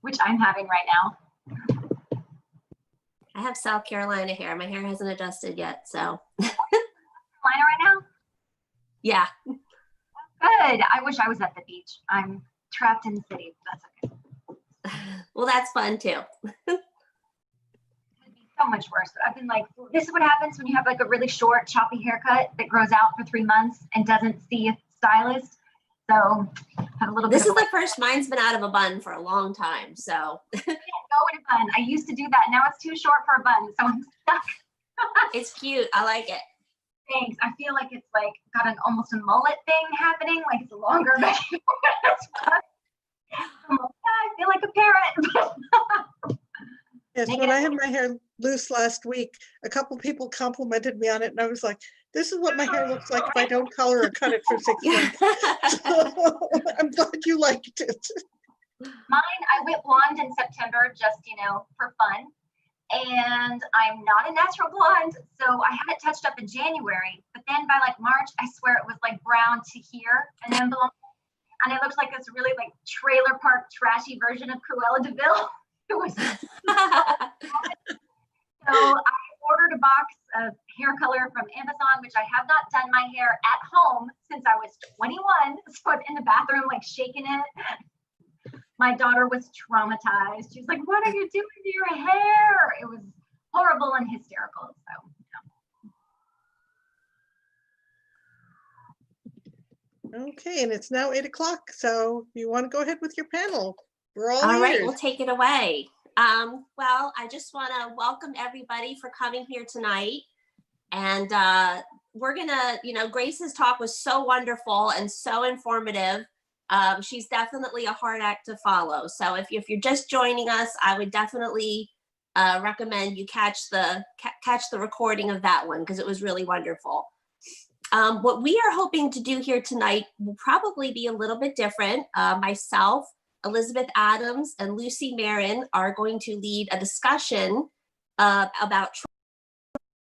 which I'm having right now. I have South Carolina hair. My hair hasn't adjusted yet, so. Carolina right now? Yeah. Good. I wish I was at the beach. I'm trapped in the city. That's okay. Well, that's fun too. It'd be so much worse. I've been like, this is what happens when you have like a really short, choppy haircut that grows out for 3 months and doesn't see a stylist. So have a little This bit is the first mine's been out of a bun for a long time. So I can't go in a bun. I used to do that. Now it's too short for a bun. So I'm stuck. It's cute. I like it. Thanks. I feel like it's like got an almost a mullet thing happening. Like it's longer. I feel like a parrot. Yes, when I had my hair loose last week, a couple people complimented me on it, and I was like, this is what my hair looks like if I don't color or cut it for 6 months. So, I'm glad you liked it. Mine, I went blonde in September, just, for fun. And I'm not a natural blonde, so I had it touched up in January. But then by like March, I swear it was like brown to here and then blonde. And it looked like this really like trailer park trashy version of Cruella de Vil. It was so I ordered a box of hair color from Amazon, which I have not done my hair at home since I was 21. So I'm in the bathroom like shaking it. My daughter was traumatized. She was like, what are you doing to your hair? It was horrible and hysterical. So Okay, and it's now 8 o'clock. So you want to go ahead with your panel? We're all right, ears. we'll take it away. Well, I just want to welcome everybody for coming here tonight. And we're gonna, Grace's talk was so wonderful and so informative. She's definitely a hard act to follow. So if you're just joining us, I would definitely recommend you catch the recording of that one because it was really wonderful. What we are hoping to do here tonight will probably be a little bit different. Myself, Elizabeth Adams, and Lucy Marin are going to lead a discussion about tropes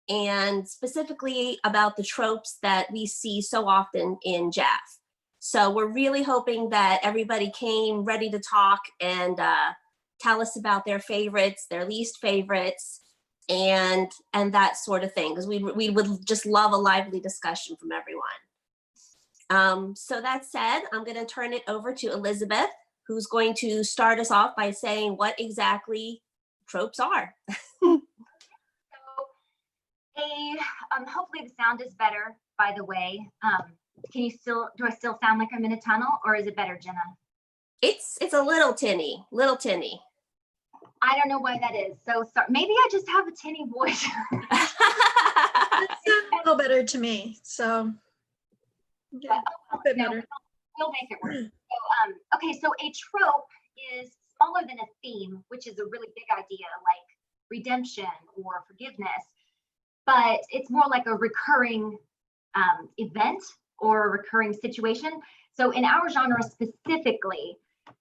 and specifically about the tropes that we see so often in JAFF. So we're really hoping that everybody came ready to talk and tell us about their favorites, their least favorites, and that sort of thing, because we would just love a lively discussion from everyone. So that said, I'm going to turn it over to Elizabeth, who's going to start us off by saying what exactly tropes are. Hopefully the sound is better, by the way. Do I still sound like I'm in a tunnel, or is it better, Jenna? It's a little tinny. I don't know why that is. So sorry. Maybe I just have a tinny voice. It's a little better to me. So yeah, a bit better. We'll make it work. So, okay, so a trope is smaller than a theme, which is a really big idea, like redemption or forgiveness. But it's more like a recurring event or a recurring situation. So in our genre specifically,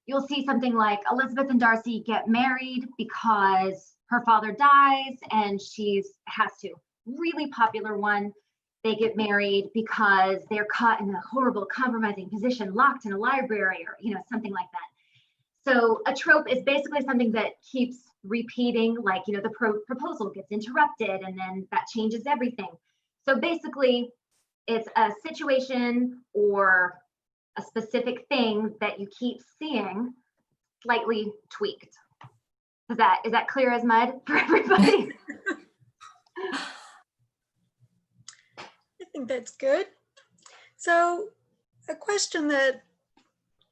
you'll see something like Elizabeth and Darcy get married because her father dies and she has to. Really popular one. They get married because they're caught in a horrible compromising position, locked in a library or, something like that. So a trope is basically something that keeps repeating, like, the proposal gets interrupted and then that changes everything. So basically it's a situation or a specific thing that you keep seeing slightly tweaked. Is that clear as mud for everybody? I think that's good. So a question that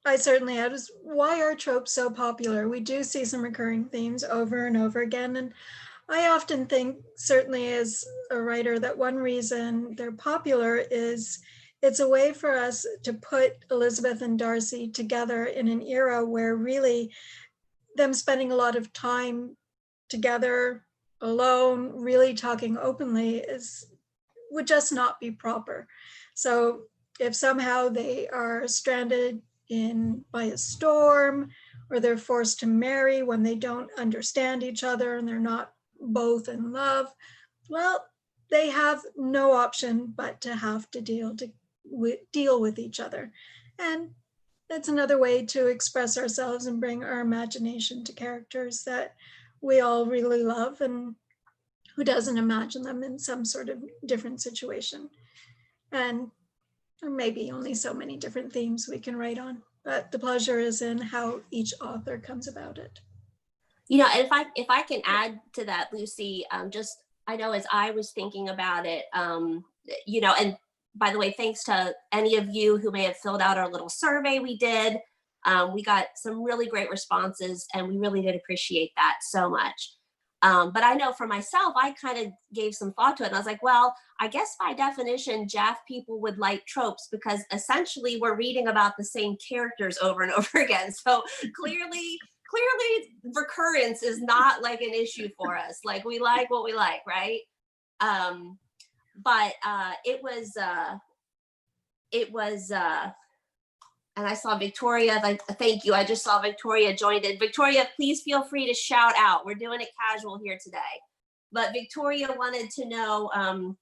I certainly had is, why are tropes so popular? We do see some recurring themes over and over again. And I often think, certainly as a writer, that one reason they're popular is it's a way for us to put Elizabeth and Darcy together in an era where really them spending a lot of time together, alone, really talking openly would just not be proper. So if somehow they are stranded by a storm, or they're forced to marry when they don't understand each other and they're not both in love, well, they have no option but to have to deal with each other. And That's another way to express ourselves and bring our imagination to characters that we all really love, and who doesn't imagine them in some sort of different situation. And there may be only so many different themes we can write on, but the pleasure is in how each author comes about it. You know, and if I can add to that, Lucy, just I know as I was thinking about it, you know, and by the way, thanks to any of you who may have filled out our little survey we did. We got some really great responses, and we really did appreciate that so much. But I know for myself, I kind of gave some thought to it, and I was like, well, I guess by definition, JAFF people would like tropes because essentially we're reading about the same characters over and over again. So clearly recurrence is not like an issue for us. Like we like what we like, right? But it was and I saw Victoria, like, thank you. I just saw Victoria joined in. Victoria, please feel free to shout out. We're doing it casual here today. But Victoria wanted to know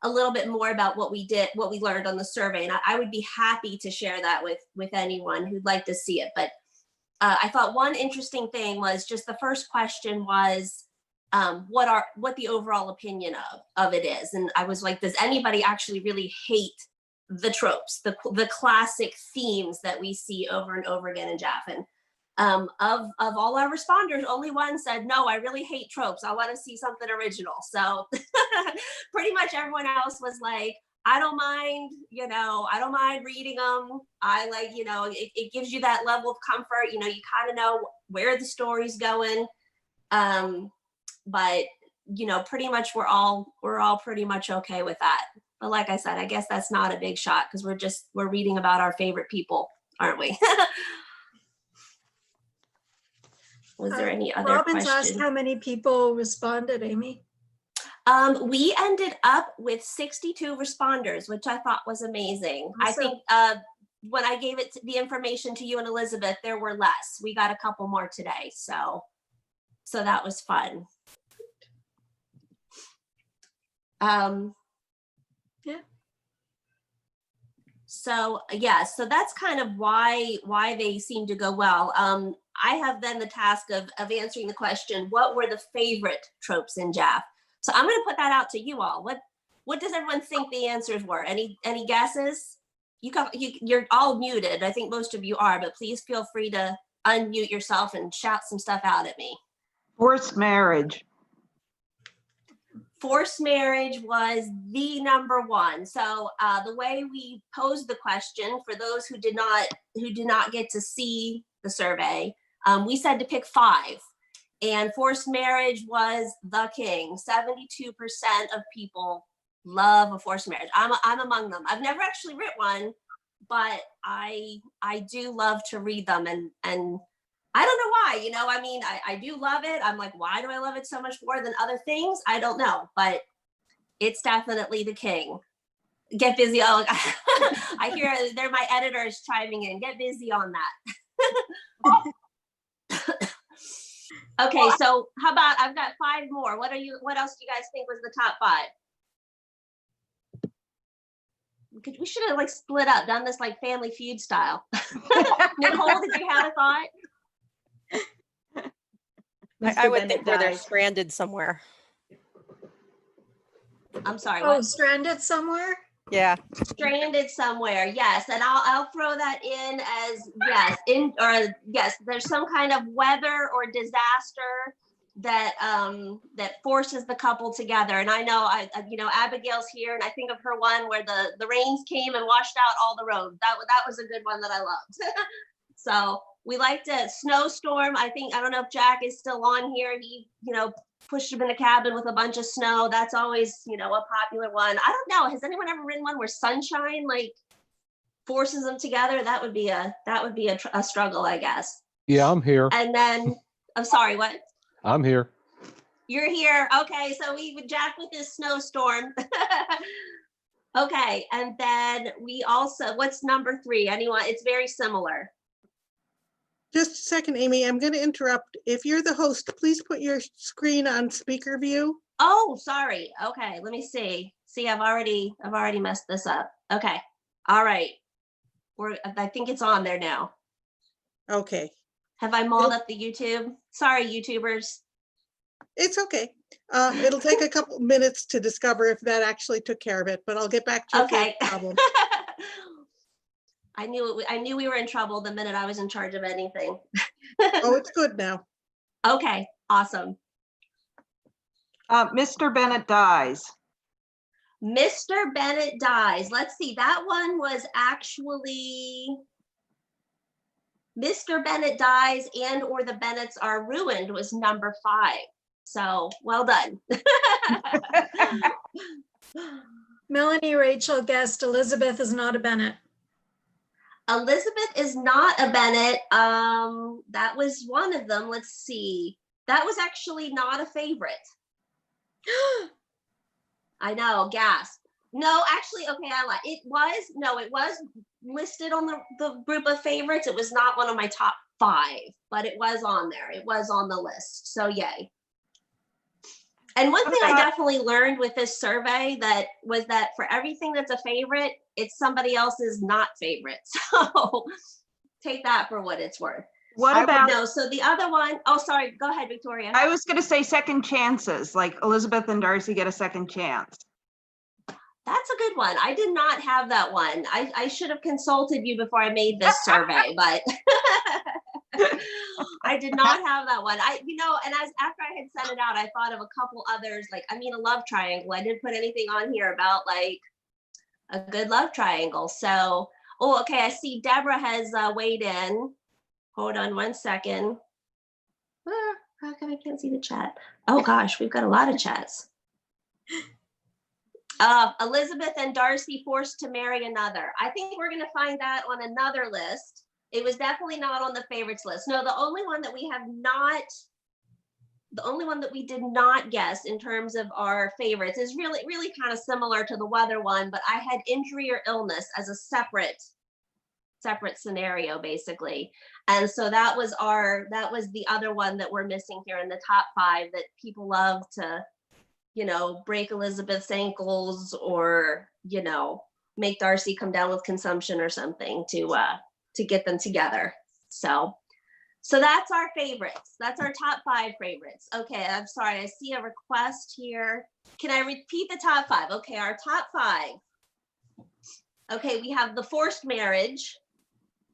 a little bit more about what we did, what we learned on the survey. And I would be happy to share that with anyone who'd like to see it. But I thought one interesting thing was just the first question was what the overall opinion of it is. And I was like, does anybody actually really hate the tropes, the classic themes that we see over and over again in JAFF? And of all our responders, only one said, no, I really hate tropes. I want to see something original. So pretty much everyone else was like, I don't mind, you know, I don't mind reading them. I like, you know, it gives you that level of comfort. You know, you kind of know where the story's going. But, you know, pretty much we're all pretty much okay with that. But like I said, I guess that's not a big shot because we're reading about our favorite people, aren't we? Was there any other Robin's question? asked how many people responded, Amy. We ended up with 62 responders, which I thought was amazing. Awesome. I think when I gave the information to you and Elizabeth, there were less. We got a couple more today, so that was fun. Yeah. So yeah, so that's kind of why they seem to go well. I have then the task of answering the question, what were the favorite tropes in JAFF? So I'm going to put that out to you all. What does everyone think the answers were? Any guesses? You're all muted. I think most of you are, but please feel free to unmute yourself and shout some stuff out at me. Forced marriage. Forced marriage was the number one. So the way we posed the question for those who did not get to see the survey, we said to pick 5, and forced marriage was the king. 72% of people love a forced marriage. I'm among them. I've never actually written one, but I do love to read them, and I don't know why, you know, I mean, I do love it. I'm like, why do I love it so much more than other things? I don't know, but it's definitely the king. Get busy. Oh, I hear they're my editors chiming in. Get busy on that. Okay, so how about I've got 5 more. What else do you guys think was the top 5? We should have like split up, done this like Family Feud style. Nicole, did you have a thought? I would think where they're stranded somewhere. I'm sorry. Oh, what? stranded somewhere? Yeah. Stranded somewhere, yes, and I'll throw that in as yes. There's some kind of weather or disaster that forces the couple together. And I know Abigail's here, and I think of her one where the rains came and washed out all the roads. That was a good one that I loved. So we liked a snowstorm. I don't know if Jack is still on here. He pushed him in a cabin with a bunch of snow. That's always a popular one. I don't know. Has anyone ever written one where sunshine like forces them together? That would be a struggle, I guess. Yeah, I'm here. And then I'm sorry, what? I'm here. You're here. Okay, so we would Jack with this snowstorm. Okay, and then we also, what's number 3? Anyone? It's very similar. Just a second, Amy, I'm going to interrupt. If you're the host, please put your screen on speaker view. Oh, sorry. Okay, let me see. See, I've already messed this up. Okay. All right. I think it's on there now. Okay, Have I mauled up the YouTube? Sorry, YouTubers. it's okay. It'll take a couple minutes to discover if that actually took care of it, but I'll get back to you if there's Okay. a problem. I knew we were in trouble the minute I was in charge of anything. Oh, it's good now. Okay, awesome. Mr. Bennett dies. Mr. Bennett dies. Let's see, that one was actually Mr. Bennett dies and or the Bennets are ruined was number 5. So well done. Melanie Rachel guessed Elizabeth is not a Bennett. Elizabeth is not a Bennett. That was one of them. Let's see. That was actually not a favorite. I know, gasp. No, actually, okay, I lied. It was listed on the group of favorites. It was not one of my top 5, but it was on there. It was on the list. So yay. And one thing I definitely learned with this survey was that for everything that's a favorite, it's somebody else's not favorite. So take that for what it's worth. What about, No, so the other one, oh, sorry, go ahead, Victoria. I was going to say second chances, like Elizabeth and Darcy get a second chance. That's a good one. I did not have that one. I should have consulted you before I made this survey, but I did not have that one. And after I had sent it out, I thought of a couple others, like, I mean, a love triangle. I didn't put anything on here about like a good love triangle. So, oh, okay. I see Deborah has weighed in. Hold on one second. How come I can't see the chat? Oh gosh, we've got a lot of chats. Elizabeth and Darcy forced to marry another. I think we're going to find that on another list. It was definitely not on the favorites list. No, the only one that we did not guess in terms of our favorites is really, really kind of similar to the weather one, but I had injury or illness as a separate scenario, basically. And so that was the other one that we're missing here in the top 5 that people love to, break Elizabeth's ankles or, make Darcy come down with consumption or something to get them together. So that's our favorites. That's our top 5 favorites. Okay, I'm sorry. I see a request here. Can I repeat the top 5? Okay, our top 5. Okay, we have the forced marriage.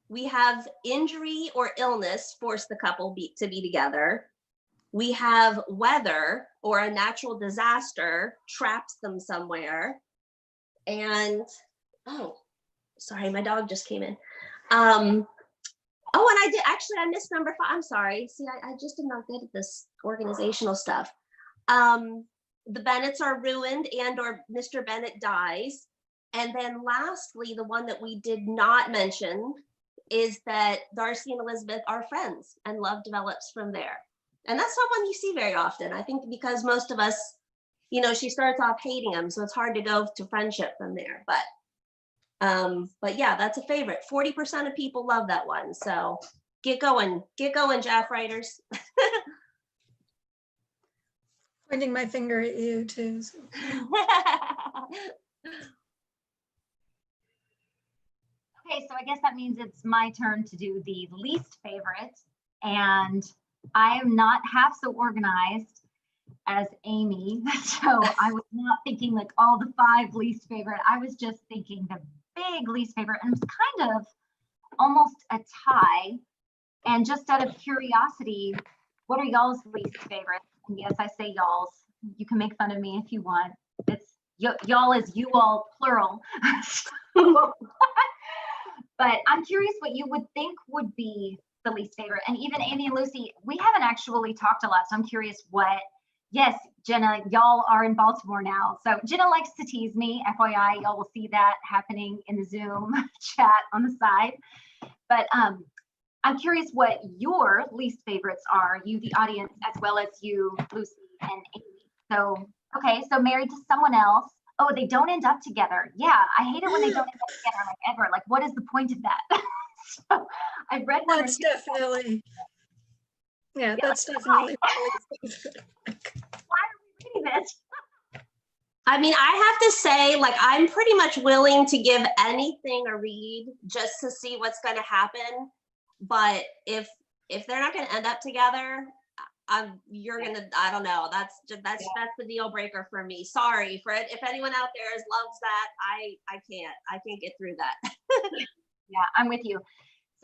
We have injury or illness forced the couple to be together. We have weather or a natural disaster traps them somewhere. And, oh, sorry, my dog just came in. And I missed number 5. I'm sorry. See, I just am not good at this organizational stuff. The Bennets are ruined and or Mr. Bennett dies. And then lastly, the one that we did not mention is that Darcy and Elizabeth are friends and love develops from there. And that's not one you see very often. I think because most of us, she starts off hating him, so it's hard to go to friendship from there. But yeah, that's a favorite. 40% of people love that one. So get going, JAFF writers. Pointing my finger at you too. So. Okay, so I guess that means it's my turn to do the least favorite. And I am not half so organized as Amy. So I was not thinking like all the 5 least favorite. I was just thinking the big least favorite. And it was kind of almost a tie. And just out of curiosity, what are y'all's least favorites? And yes, I say y'all's. You can make fun of me if you want. It's y'all is you all plural. But I'm curious what you would think would be the least favorite. And even Amy and Lucy, we haven't actually talked a lot. So I'm curious yes, Jenna, y'all are in Baltimore now. So Jenna likes to tease me, FYI, y'all will see that happening in the Zoom chat on the side. But I'm curious what your least favorites are, you, the audience, as well as you, Lucy and Amy. So, okay, so married to someone else. Oh, they don't end up together. Yeah, I hate it when they don't end up together, like ever. Like, what is the point of that? So I read one. That's definitely, that's definitely. Why are we reading this? I mean, I have to say, like, I'm pretty much willing to give anything a read just to see what's going to happen. but if they're not going to end up together, you're gonna, I don't know. That's the deal breaker for me. Sorry for it. If anyone out there loves that, I can't get through that. Yeah, I'm with you.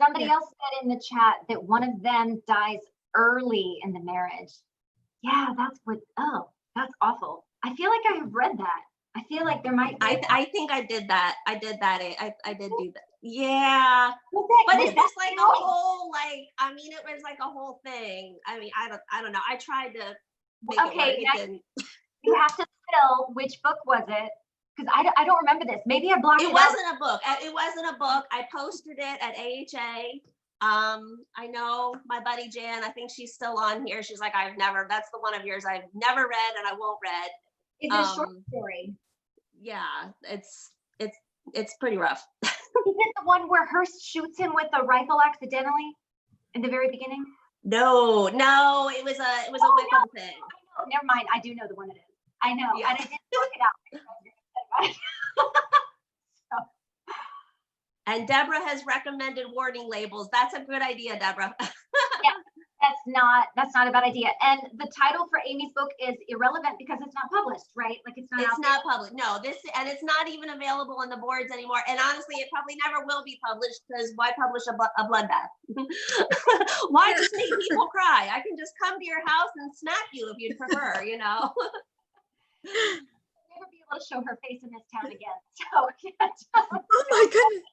Somebody else said in the chat that one of them dies early in the marriage. Yeah, that's awful. I feel like I have read that. I feel like there might be. I think I did that. I did do that. Yeah. But it's just like a whole, like, I mean, it was like a whole thing. I mean, I don't know. I tried to make it work. It didn't. You have to spill which book was it? Because I don't remember this. Maybe I blocked it. It wasn't a book. It wasn't a book. I posted it at AHA. I know my buddy Jan, I think she's still on here. She's like, that's the one of yours I've never read and I won't read. Is it a short story? Yeah, it's pretty rough. Is it the one where Hearst shoots him with a rifle accidentally in the very beginning? No, it was a Wickham thing. Oh, never mind. I do know the one it is. I know, Yeah. and I did look it out. And Deborah has recommended warning labels. That's a good idea, Deborah. Yeah, that's not a bad idea. And the title for Amy's book is irrelevant because it's not published, right? Like it's not public. No, and it's not even available on the boards anymore. And honestly, it probably never will be published because why publish a bloodbath? Why just make people cry? I can just come to your house and smack you if you'd prefer, you know? Never be able to show her face in this town again. So Oh my goodness.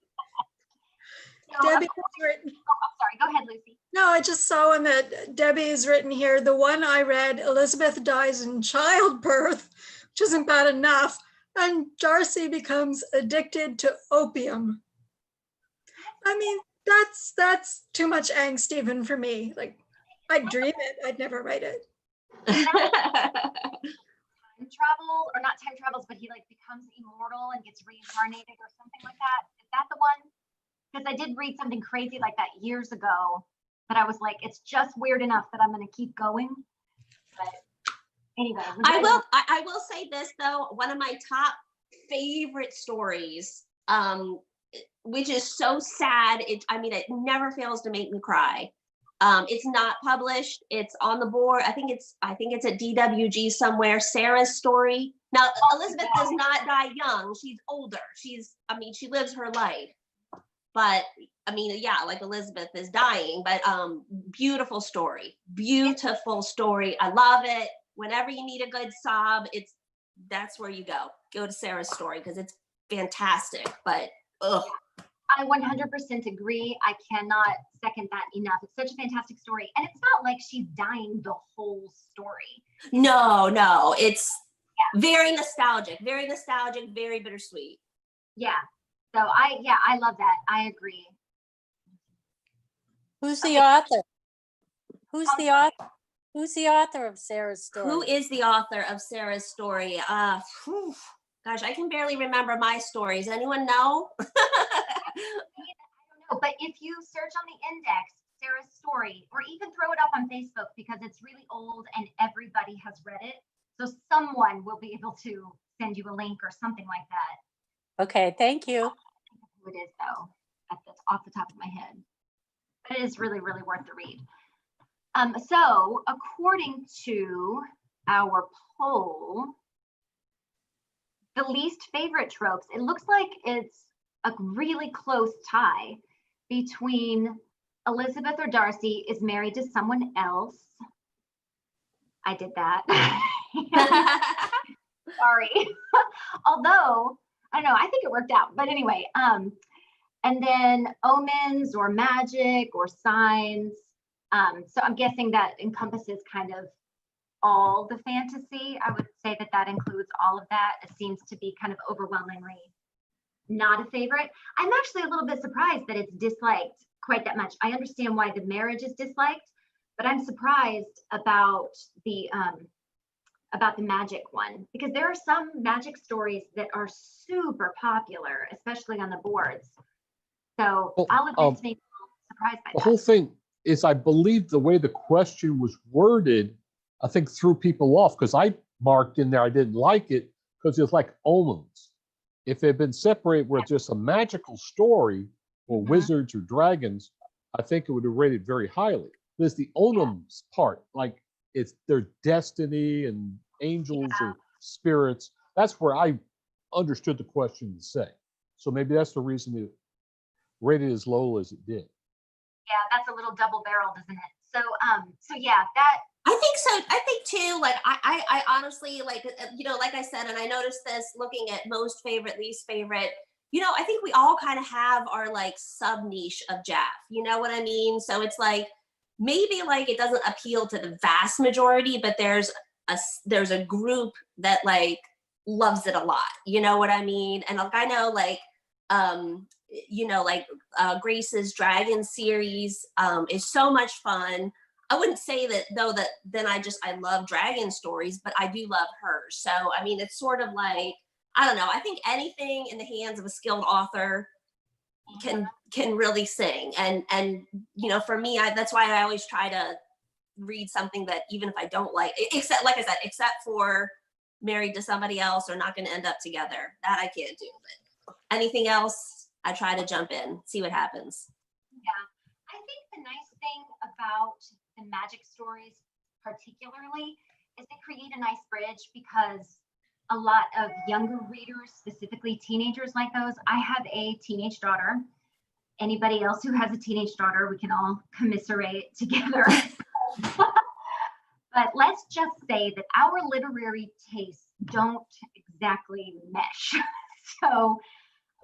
Debbie has written. I'm sorry. Go ahead, Lucy. No, I just saw one that Debbie has written here. The one I read, Elizabeth dies in childbirth, which isn't bad enough, and Darcy becomes addicted to opium. I mean, that's too much angst even for me. Like, I'd dream it. I'd never write it. Time travel, or not time travels, but he like becomes immortal and gets reincarnated or something like that. Is that the one? Because I did read something crazy like that years ago, but I was like, it's just weird enough that I'm going to keep going. But anyway, I will say this though, one of my top favorite stories, which is so sad. It never fails to make me cry. It's not published. It's on the board. I think it's at DWG somewhere. Sarah's story. Now, Elizabeth does not die young. She's older. She lives her life. But I mean, yeah, like Elizabeth is dying, but beautiful story. I love it. Whenever you need a good sob, that's where you go. Go to Sarah's story because it's fantastic. But ugh. I 100% agree. I cannot second that enough. It's such a fantastic story. And it's not like she's dying the whole story. No. It's very nostalgic, very bittersweet. Yeah. So I love that. I agree. Who's the author? Who's the author? Who's the author of Sarah's story? Who is the author of Sarah's story? Gosh, I can barely remember my stories. Anyone know? I don't know, but if you search on the index, Sarah's story, or even throw it up on Facebook because it's really old and everybody has read it. So someone will be able to send you a link or something like that. Okay, thank you. I don't know who it is though, off the top of my head. But it is really, really worth the read. So according to our poll, the least favorite tropes, it looks like it's a really close tie between Elizabeth or Darcy is married to someone else. I did that. Sorry. Although, I don't know, I think it worked out. But anyway, and then omens or magic or signs. So I'm guessing that encompasses kind of all the fantasy. I would say that includes all of that. It seems to be kind of overwhelmingly not a favorite. I'm actually a little bit surprised that it's disliked quite that much. I understand why the marriage is disliked, but I'm surprised about the magic one, because there are some magic stories that are super popular, especially on the boards. So I'll admit to being a little surprised by that. The whole thing is, I believe the way the question was worded, I think threw people off, because I marked in there I didn't like it because it's like omens. If it had been separated where it's just a magical story or wizards or dragons, I think it would have rated very highly. There's the onums part, like it's their destiny and angels or spirits. That's where I understood the question to say. So maybe that's the reason it rated as low as it did. Yeah, that's a little double-barreled, isn't it? So, so yeah, that. I think so. I think too, like, I honestly, like, you know, like I said, and I noticed this looking at most favorite, least favorite, you know, I think we all kind of have our like sub niche of JAFF, you know what I mean? So it's like, maybe like it doesn't appeal to the vast majority, but there's a group that like loves it a lot, you know what I mean? And like, I know like, you know, like Grace's Dragon series is so much fun. I wouldn't say that though that then I love dragon stories, but I do love hers. So I mean, it's sort of like, I don't know. I think anything in the hands of a skilled author can really sing. And you know, for me, that's why I always try to read something that even if I don't like, except like I said, except for Married to Somebody Else or Not Going to End Up Together, that I can't do. But anything else, I try to jump in, see what happens. Yeah, I think the nice thing about the magic stories particularly is they create a nice bridge because a lot of younger readers, specifically teenagers like those, I have a teenage daughter. Anybody else who has a teenage daughter, we can all commiserate together. But let's just say that our literary tastes don't exactly mesh. So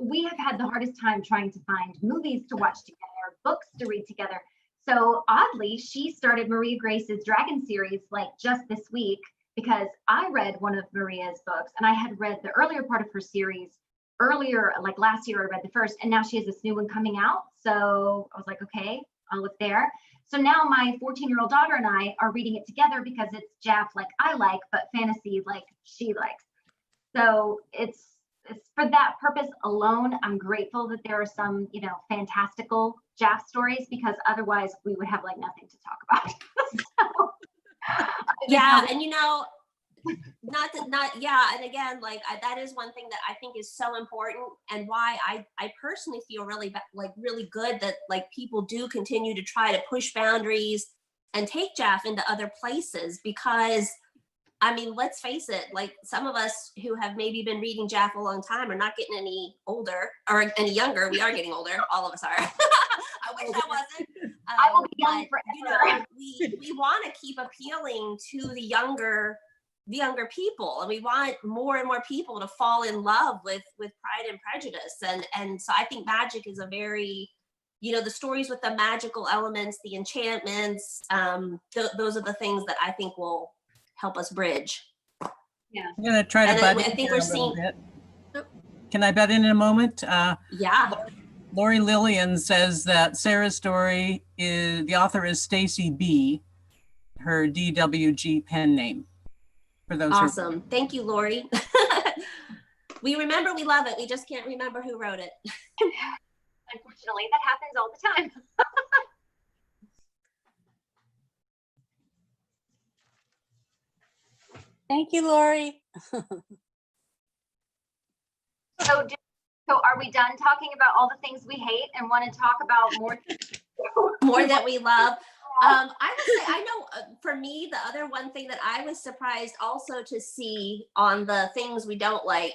we have had the hardest time trying to find movies to watch together, books to read together. So oddly, she started Maria Grace's Dragon series like just this week because I read one of Maria's books and I had read the earlier part of her series earlier, like last year I read the first, and now she has this new one coming out. So I was like, okay, I'll look there. So now my 14-year-old daughter and I are reading it together because it's JAFF like I like, but fantasy like she likes. So it's for that purpose alone. I'm grateful that there are some, you know, fantastical JAFF stories because otherwise we would have like nothing to talk about. So, yeah, and you know, and again, like that is one thing that I think is so important, and why I personally feel really really good that like people do continue to try to push boundaries and take JAFF into other places, because I mean, let's face it, like some of us who have maybe been reading JAFF a long time are not getting any older or any younger. We are getting older. All of us are. I wish I wasn't. I will be young forever. You know, we want to keep appealing to the younger people, and we want more and more people to fall in love with Pride and Prejudice. And so I think magic is a very, you know, the stories with the magical elements, the enchantments, those are the things that I think will help us bridge. Yeah. I'm going to try to butt in. I think we're seeing. Can I butt in a moment? Yeah. Lori Lillian says that Sarah's story is, the author is Stacy B., her DWG pen name. For those awesome. Thank you, Lori. We remember, we love it. We just can't remember who wrote it. Unfortunately, that happens all the time. Thank you, Lori. So are we done talking about all the things we hate and want to talk about more that we love? I would say, I know for me, the other one thing that I was surprised also to see on the things we don't like,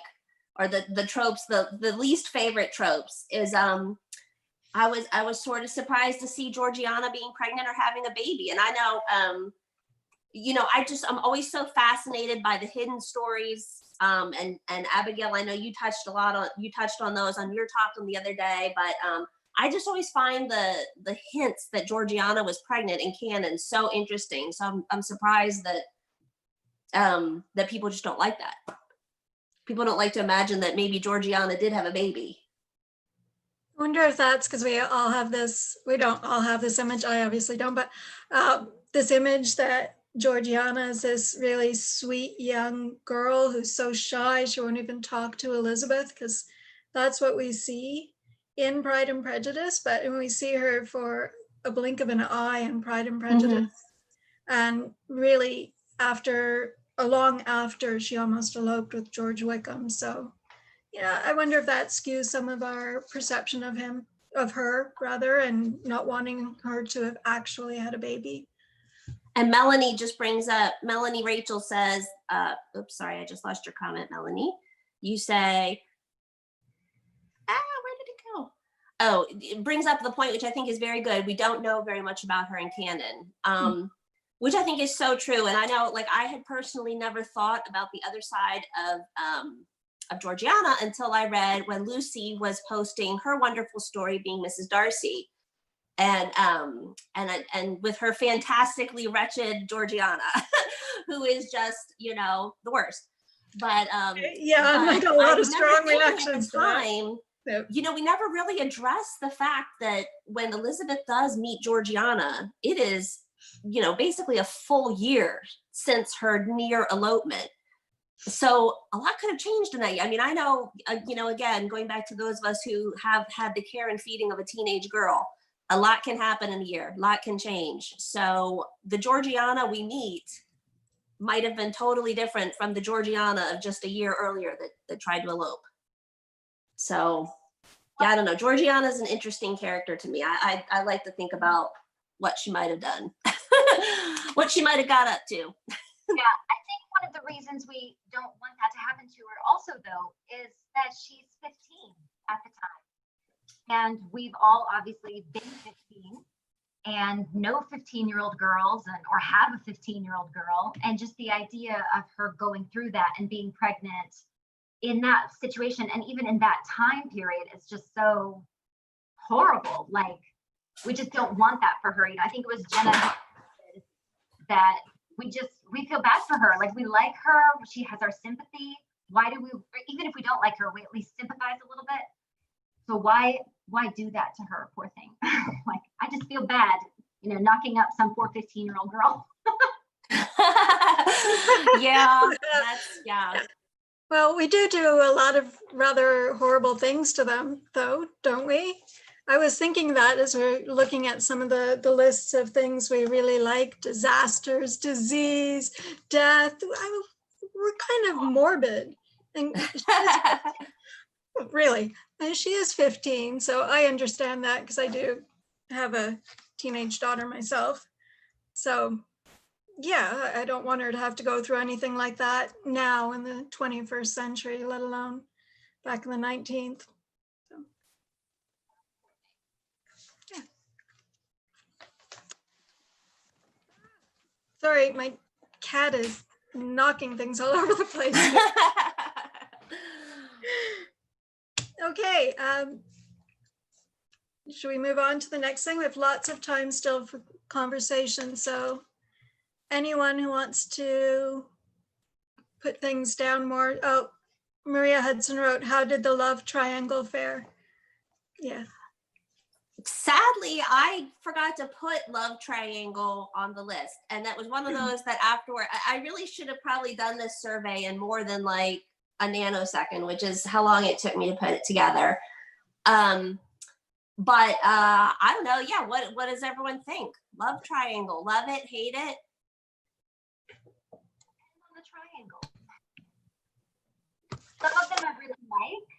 or the tropes, the least favorite tropes, is I was sort of surprised to see Georgiana being pregnant or having a baby. And I know, you know, I'm always so fascinated by the hidden stories. And Abigail, I know you touched on those on your talk from the other day, but I just always find the hints that Georgiana was pregnant in canon so interesting. So I'm surprised that that people just don't like that. People don't like to imagine that maybe Georgiana did have a baby. I wonder if that's because we all have this, we don't all have this image, I obviously don't, but this image that Georgiana is this really sweet young girl who's so shy she won't even talk to Elizabeth, because that's what we see in Pride and Prejudice. But when we see her for a blink of an eye in Pride and Prejudice, and really long after she almost eloped with George Wickham. So yeah, I wonder if that skews some of our perception of him. of her rather, and not wanting her to have actually had a baby. And Melanie just brings up, Melanie Rachel says, oops, sorry, I just lost your comment, Melanie. You say, where did it go? Oh, it brings up the point, which I think is very good. We don't know very much about her in canon, which I think is so true. And I know, like, I had personally never thought about the other side of Georgiana until I read when Lucy was posting her wonderful story, Being Mrs. Darcy. And with her fantastically wretched Georgiana, who is just, you know, the worst. But yeah, but I got a lot I of remember strong thinking at reactions the to that. time, Yep. you know, we never really addressed the fact that when Elizabeth does meet Georgiana, it is, you know, basically a full year since her near elopement. So a lot could have changed in that year. I mean, I know, you know, again, going back to those of us who have had the care and feeding of a teenage girl, a lot can happen in a year, a lot can change. So the Georgiana we meet might have been totally different from the Georgiana of just a year earlier that tried to elope. So yeah, I don't know. Georgiana is an interesting character to me. I like to think about what she might have done, what she might have got up to. Yeah, I think one of the reasons we don't want that to happen to her also, though, is that she's 15 at the time. And we've all obviously been 15 and know 15-year-old girls or have a 15-year-old girl. And just the idea of her going through that and being pregnant in that situation, and even in that time period, is just so horrible. Like, we just don't want that for her. You know, I think it was Jenna that we feel bad for her. Like, we like her, she has our sympathy. Why do we, even if we don't like her, we at least sympathize a little bit. So why do that to her, poor thing? Like, I just feel bad, you know, knocking up some poor 15-year-old girl. Yeah. Well, we do a lot of rather horrible things to them, though, don't we? I was thinking that as we're looking at some of the lists of things we really like: disasters, disease, death. We're kind of morbid. And really, and she is 15, so I understand that because I do have a teenage daughter myself. So yeah, I don't want her to have to go through anything like that now in the 21st century, let alone back in the 19th. So, yeah. Sorry, my cat is knocking things all over the place. Okay, should we move on to the next thing? We have lots of time still for conversation, so anyone who wants to put things down more. Oh, Maria Hudson wrote, how did the love triangle fare? Yeah. Sadly, I forgot to put love triangle on the list. And that was one of those that afterward, I really should have probably done this survey in more than like a nanosecond, which is how long it took me to put it together. But I don't know. Yeah. What does everyone think? Love triangle, love it, hate it? On the triangle. Some of them I really like.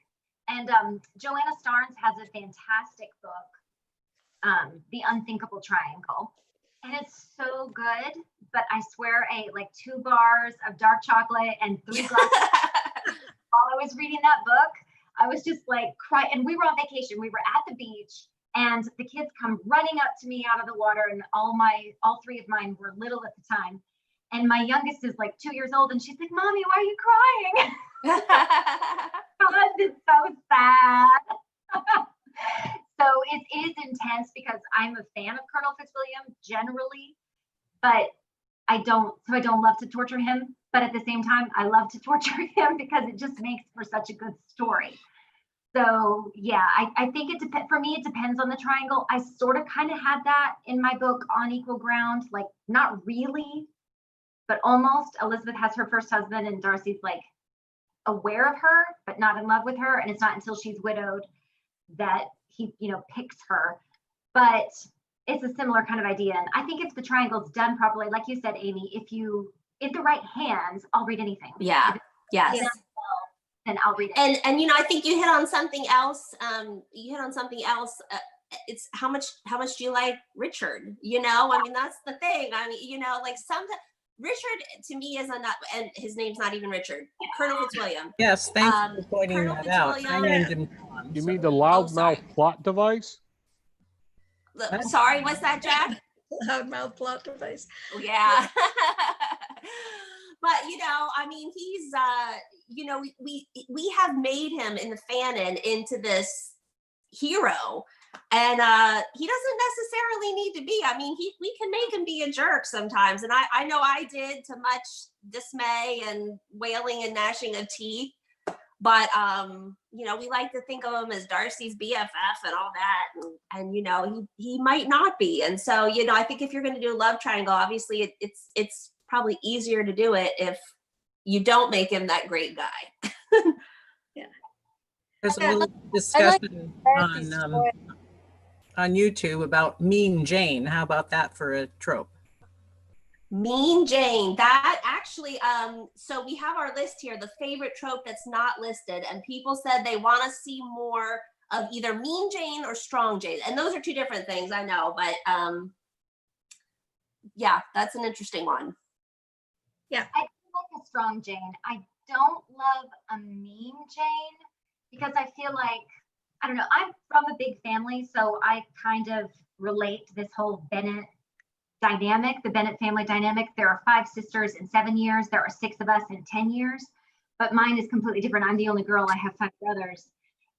And Joanna Starnes has a fantastic book, The Unthinkable Triangle. And it's so good, but I swear, like 2 bars of dark chocolate and 3 glasses. While I was reading that book, I was just like crying. And we were on vacation. We were at the beach, and the kids come running up to me out of the water, and all 3 of mine were little at the time. And my youngest is like 2 years old, and she's like, "Mommy, why are you crying?" Because it's so sad. So it is intense because I'm a fan of Colonel Fitzwilliam generally, but I don't love to torture him. But at the same time, I love to torture him because it just makes for such a good story. So yeah, I think it depends. For me, it depends on the triangle. I sort of kind of had that in my book, On Equal Ground, like not really, but almost. Elizabeth has her first husband, and Darcy's like aware of her, but not in love with her. And it's not until she's widowed that he, picks her. But it's a similar kind of idea. And I think if the triangle's done properly, like you said, Amy, if you in the right hands, I'll read anything. Yeah. Yes. then I'll read it. And you know, I think you hit on something else. It's how much do you like Richard? You know, I mean, that's the thing. I mean, you know, like sometimes Richard to me is not, and his name's not even Richard. Colonel Fitzwilliam. Yes, thank you for pointing Colonel that out. I Fitzwilliam. named him Tom, You so- mean the loudmouth sorry. plot device? Sorry, what's that, Jack? Loudmouth plot device. Yeah. But you know, I mean, he's you know, we have made him in the fanon into this hero, and he doesn't necessarily need to be. I mean, we can make him be a jerk sometimes, and I know I did, to much dismay and wailing and gnashing of teeth. But you know, we like to think of him as Darcy's BFF and all that, and you know, he might not be. And so, you know, I think if you're going to do a love triangle, obviously it's probably easier to do it if you don't make him that great guy. There's a Yeah. little discussion on YouTube about Mean Jane. How about that for a trope? Mean Jane, that actually, so we have our list here, the favorite trope that's not listed, and people said they want to see more of either Mean Jane or Strong Jane, and those are two different things, I know, but yeah, that's an interesting one. I do like a strong Jane. I don't love a mean Jane because I feel like, I don't know, I'm from a big family, so I kind of relate to this whole Bennett dynamic, the Bennett family dynamic. There are 5 sisters in 7 years. There are 6 of us in 10 years, but mine is completely different. I'm the only girl. I have 5 brothers.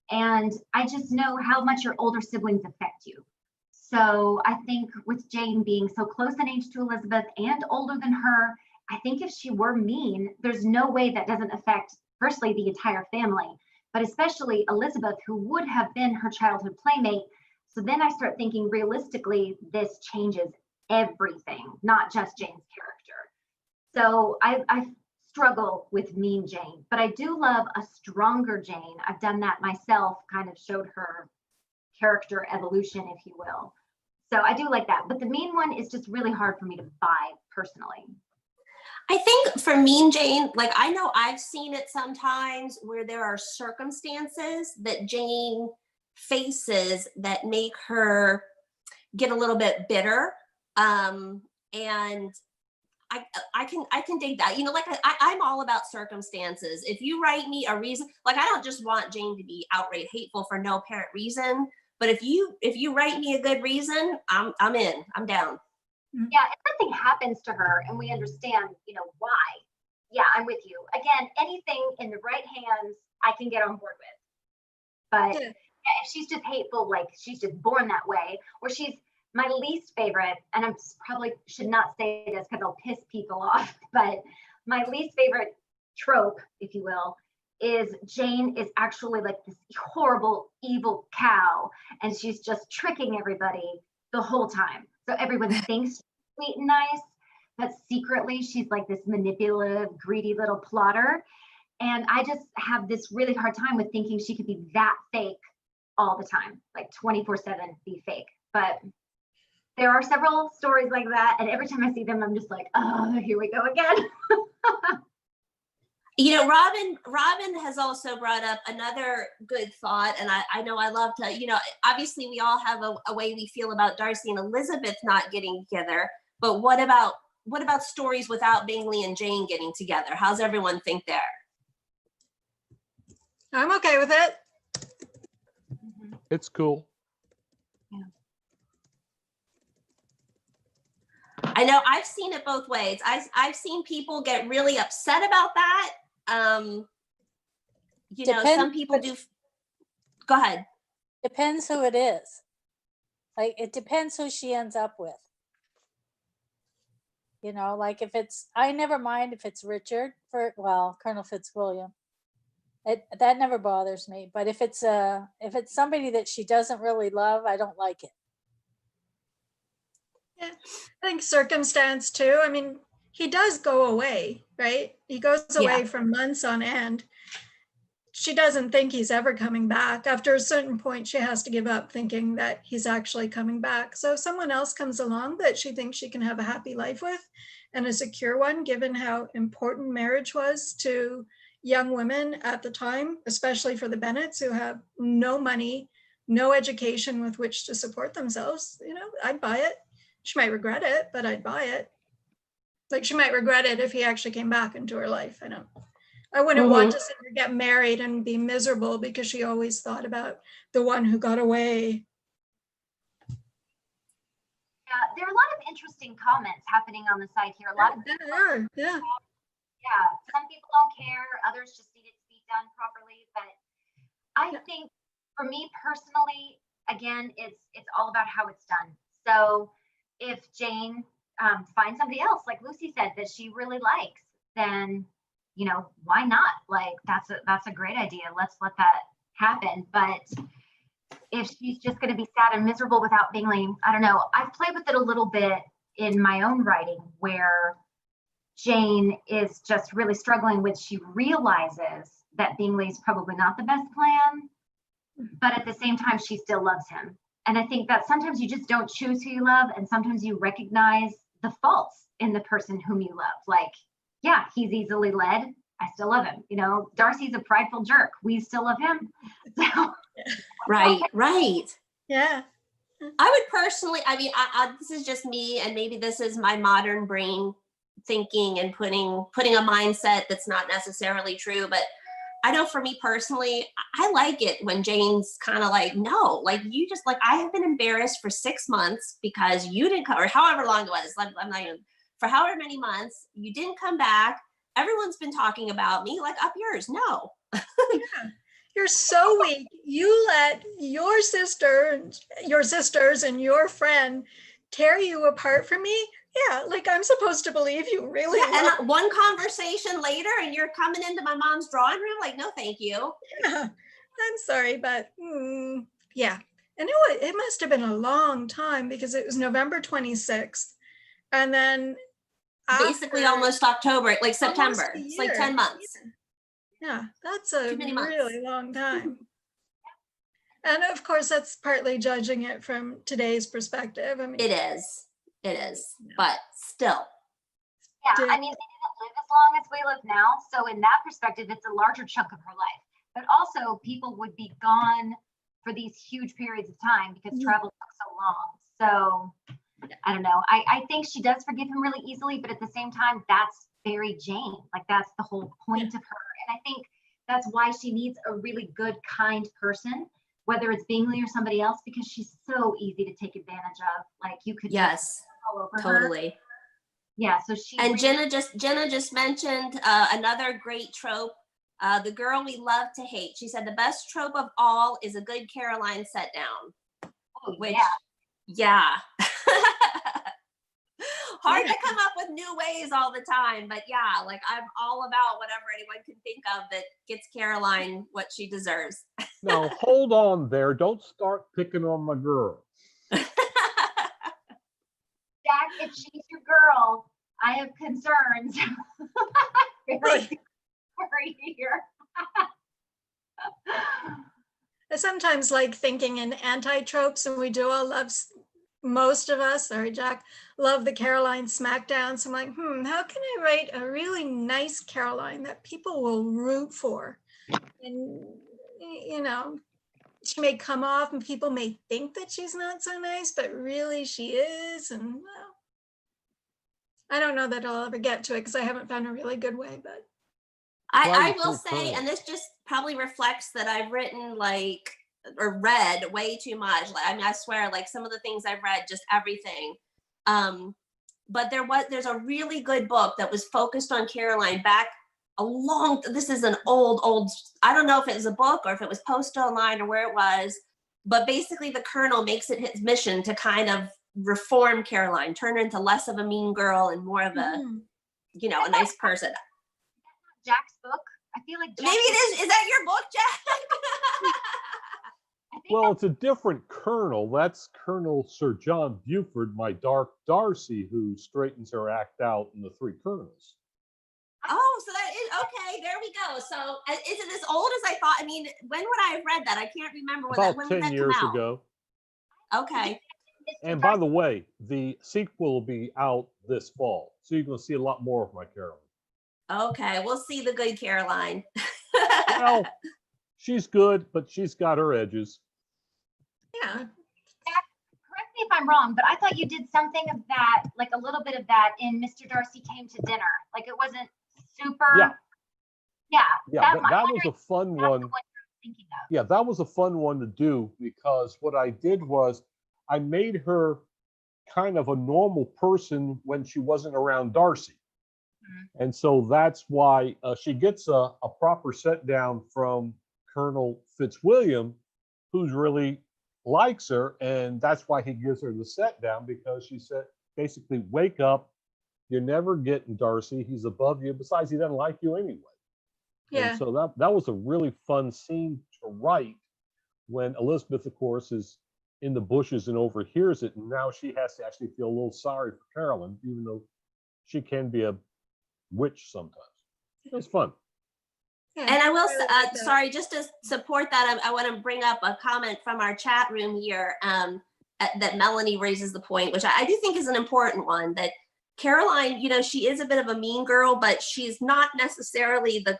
And I just know how much your older siblings affect you. So I think with Jane being so close in age to Elizabeth and older than her, I think if she were mean, there's no way that doesn't affect, firstly, the entire family, but especially Elizabeth, who would have been her childhood playmate. So then I start thinking realistically, this changes everything, not just Jane's character. So I struggle with mean Jane, but I do love a stronger Jane. I've done that myself, kind of showed her character evolution, if you will. So I do like that, but the mean one is just really hard for me to buy personally. I think for Mean Jane, like I know I've seen it sometimes where there are circumstances that Jane faces that make her get a little bit bitter. And I can dig that. You know, like I'm all about circumstances. If you write me a reason, like I don't just want Jane to be outright hateful for no apparent reason, but if you write me a good reason, I'm in, I'm down. Yeah, if something happens to her and we understand, you know, why. Yeah, I'm with you. Again, anything in the right hands, I can get on board with. But yeah, if she's just hateful, like she's just born that way, or she's my least favorite, and I probably should not say this because I'll piss people off, but my least favorite trope, if you will, is Jane is actually like this horrible, evil cow, and she's just tricking everybody the whole time. So everyone thinks she's sweet and nice, but secretly she's like this manipulative, greedy little plotter. And I just have this really hard time with thinking she could be that fake all the time, like 24/7 be fake. But there are several stories like that, and every time I see them, I'm just like, oh, here we go again. You know, Robin has also brought up another good thought, and I know I love to, you know, obviously we all have a way we feel about Darcy and Elizabeth not getting together, but what about stories without Bingley and Jane getting together? How's everyone think there? I'm okay with it. It's cool. I know I've seen it both ways. I've seen people get really upset about that. You know, some people do. Go ahead. Depends who it is. Like, it depends who she ends up with. You know, like if it's, I never mind if it's Richard well, Colonel Fitzwilliam. That never bothers me. But if it's somebody that she doesn't really love, I don't like it. Yeah, I think circumstance too. I mean, he does go away, right? He goes away for months on end. She doesn't think he's ever coming back. After a certain point, she has to give up thinking that he's actually coming back. So if someone else comes along that she thinks she can have a happy life with and a secure one, given how important marriage was to young women at the time, especially for the Bennets who have no money, no education with which to support themselves. You know, I'd buy it. She might regret it, but I'd buy it. Like she might regret it if he actually came back into her life. I wouldn't want to see her get married and be miserable because she always thought about the one who got away. Yeah, there are a lot of interesting comments happening on the site here. A lot of Yeah. Yeah, some people don't care, others just need it to be done properly. But I think for me personally, again, it's all about how it's done. So if Jane finds somebody else, like Lucy said, that she really likes, then you know, why not? Like that's a great idea. Let's let that happen. But if she's just going to be sad and miserable without Bingley, I don't know. I've played with it a little bit in my own writing where Jane is just really struggling with, she realizes that Bingley's probably not the best plan, but at the same time, she still loves him. And I think that sometimes you just don't choose who you love, and sometimes you recognize the faults in the person whom you love. Like, yeah, he's easily led. I still love him. You know, Darcy's a prideful jerk. We still love him. So, Right, right. Yeah. I would personally, I mean, this is just me, and maybe this is my modern brain thinking and putting a mindset that's not necessarily true, but I know for me personally, I like it when Jane's kind of like, no, like you just like, I have been embarrassed for 6 months because you didn't come, or however long it was, I'm not even, for however many months, you didn't come back. Everyone's been talking about me, like up yours. No. Yeah. You're so weak. You let your sisters and your friend tear you apart from me. Yeah, like I'm supposed to believe you really. Yeah, and one conversation later and you're coming into my mom's drawing room like, no, thank you. Yeah, I'm sorry, but yeah. And it must have been a long time because it was November 26th. And then basically almost October, like September. It's like 10 months. Yeah, that's a really long time. And of course, that's partly judging it from today's perspective. I mean, it is, but still. Yeah, I mean, they didn't live as long as we live now. So in that perspective, it's a larger chunk of her life. But also people would be gone for these huge periods of time because travel took so long. So I don't know. I think she does forgive him really easily, but at the same time, that's very Jane. Like that's the whole point of her. And I think that's why she needs a really good, kind person, whether it's Bingley or somebody else, because she's so easy to take advantage of. Like you could just all over totally. Her. Yeah. So she and really Jenna just mentioned another great trope. The girl we love to hate. She said the best trope of all is a good Caroline set down. Oh, which, yeah. Hard to come up with new ways all the time, but yeah, like I'm all about whatever anyone can think of that gets Caroline what she deserves. Now, hold on there. Don't start picking on my girl. Jack, if she's your girl, I have concerns. Really? Here. I sometimes like thinking in anti-tropes, and we do all love, most of us, sorry, Jack, love the Caroline smackdown. So I'm like, how can I write a really nice Caroline that people will root for? And, you know, she may come off and people may think that she's not so nice, but really she is. And well, I don't know that I'll ever get to it because I haven't found a really good way, but. I will say, and this just probably reflects that I've written like, or read way too much. Like, I mean, I swear, like some of the things I've read, just everything. But there's a really good book that was focused on Caroline back this is an old, I don't know if it was a book or if it was posted online or where it was, but basically the Colonel makes it his mission to kind of reform Caroline, turn her into less of a mean girl and more of a, you know, a nice person. Jack's book. I feel like maybe it is. Is that your book, Jack? Well, it's a different Colonel. That's Colonel Sir John Buford, my Dark Darcy, who straightens her act out in The Three Colonels. Oh, so that is okay. There we go. So is it as old as I thought? I mean, when would I have read that? I can't remember. About when 10 years ago. Okay. And by the way, the sequel will be out this fall, so you're going to see a lot more of my Caroline. Okay, we'll see the good Caroline. Well, she's good, but she's got her edges. Yeah. Correct me if I'm wrong, but I thought you did something of that, like a little bit of that in Mr. Darcy Came to Dinner. Like it wasn't super. Yeah. Yeah. Yeah, I'm that was wondering a fun if that's one. the one you're thinking of. Yeah, that was a fun one to do because what I did was I made her kind of a normal person when she wasn't around Darcy. And so that's why she gets a proper set down from Colonel Fitzwilliam, who's really likes her. And that's why he gives her the set down, because she said, basically, wake up. You're never getting Darcy. He's above you. Besides, he doesn't like you anyway. Yeah. And so that was a really fun scene to write when Elizabeth, of course, is in the bushes and overhears it. And now she has to actually feel a little sorry for Carolyn, even though she can be a witch sometimes. It was fun. Yeah, And I will, really like that. sorry, just to support that, I want to bring up a comment from our chat room here that Melanie raises the point, which I do think is an important one, that Caroline, she is a bit of a mean girl, but she's not necessarily the,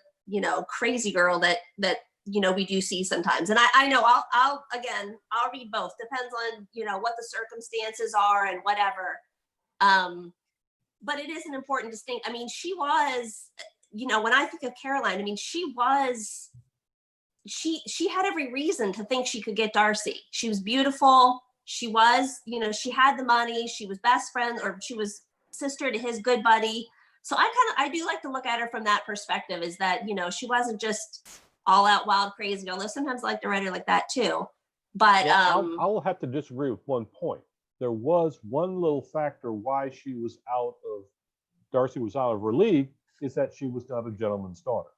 crazy girl that we do see sometimes. And I know I'll read both. Depends on, what the circumstances are and whatever. But it is an important distinct. I mean, she was, when I think of Caroline, I mean, she had every reason to think she could get Darcy. She was beautiful. She was, she had the money. She was best friend, or she was sister to his good buddy. So I do like to look at her from that perspective, is that, she wasn't just all out wild crazy, although sometimes I like to write her like that too. But Well, I will have to disagree with one point. There was one little factor why Darcy was out of her league, is that she was not a gentleman's daughter.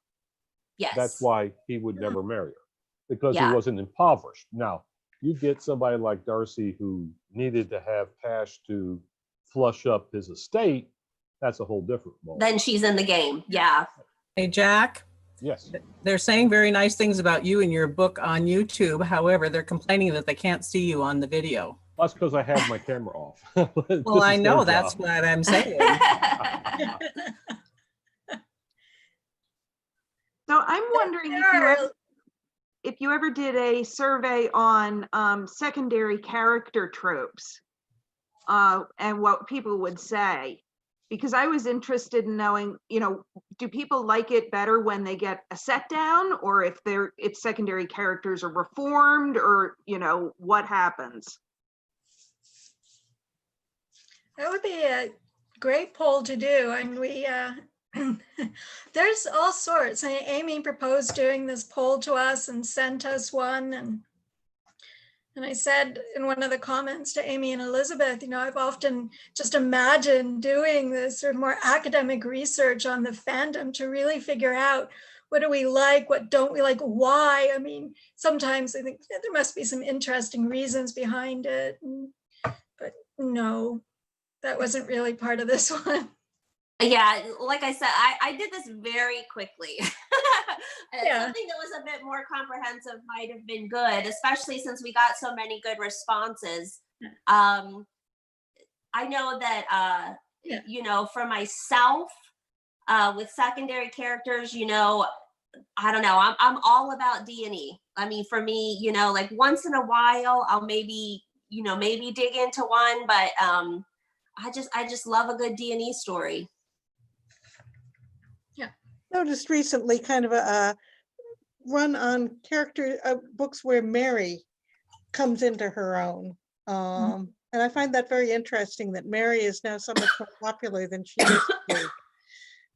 yes, That's why he would never marry her, because Yeah. he wasn't impoverished. Now, you get somebody like Darcy who needed to have cash to flush up his estate, that's a whole different ball. then she's in the game. Yeah. Hey, Jack, Yes. they're saying very nice things about you in your book on YouTube. However, they're complaining that they can't see you on the video. That's because I have my camera off. Well, I know that's what I'm saying. So I'm wondering if you ever did a survey on secondary character tropes and what people would say, because I was interested in knowing, do people like it better when they get a set down, or if its secondary characters are reformed, or what happens? That would be a great poll to do. And we, there's all sorts. Amy proposed doing this poll to us and sent us one. And I said in one of the comments to Amy and Elizabeth, I've often just imagined doing this sort of more academic research on the fandom to really figure out what do we like, what don't we like, why. I mean, sometimes I think there must be some interesting reasons behind it. But no, that wasn't really part of this one. Yeah, like I said, I did this very quickly. Yeah. Something that was a bit more comprehensive might have been good, especially since we got so many good responses. I know that, for myself, with secondary characters, I don't know, I'm all about D&E. I mean, for me, like once in a while, I'll maybe dig into one, but I just love a good D&E story. Noticed recently kind of a run on character books where Mary comes into her own. And I find that very interesting, that Mary is now so much more popular than she used to be.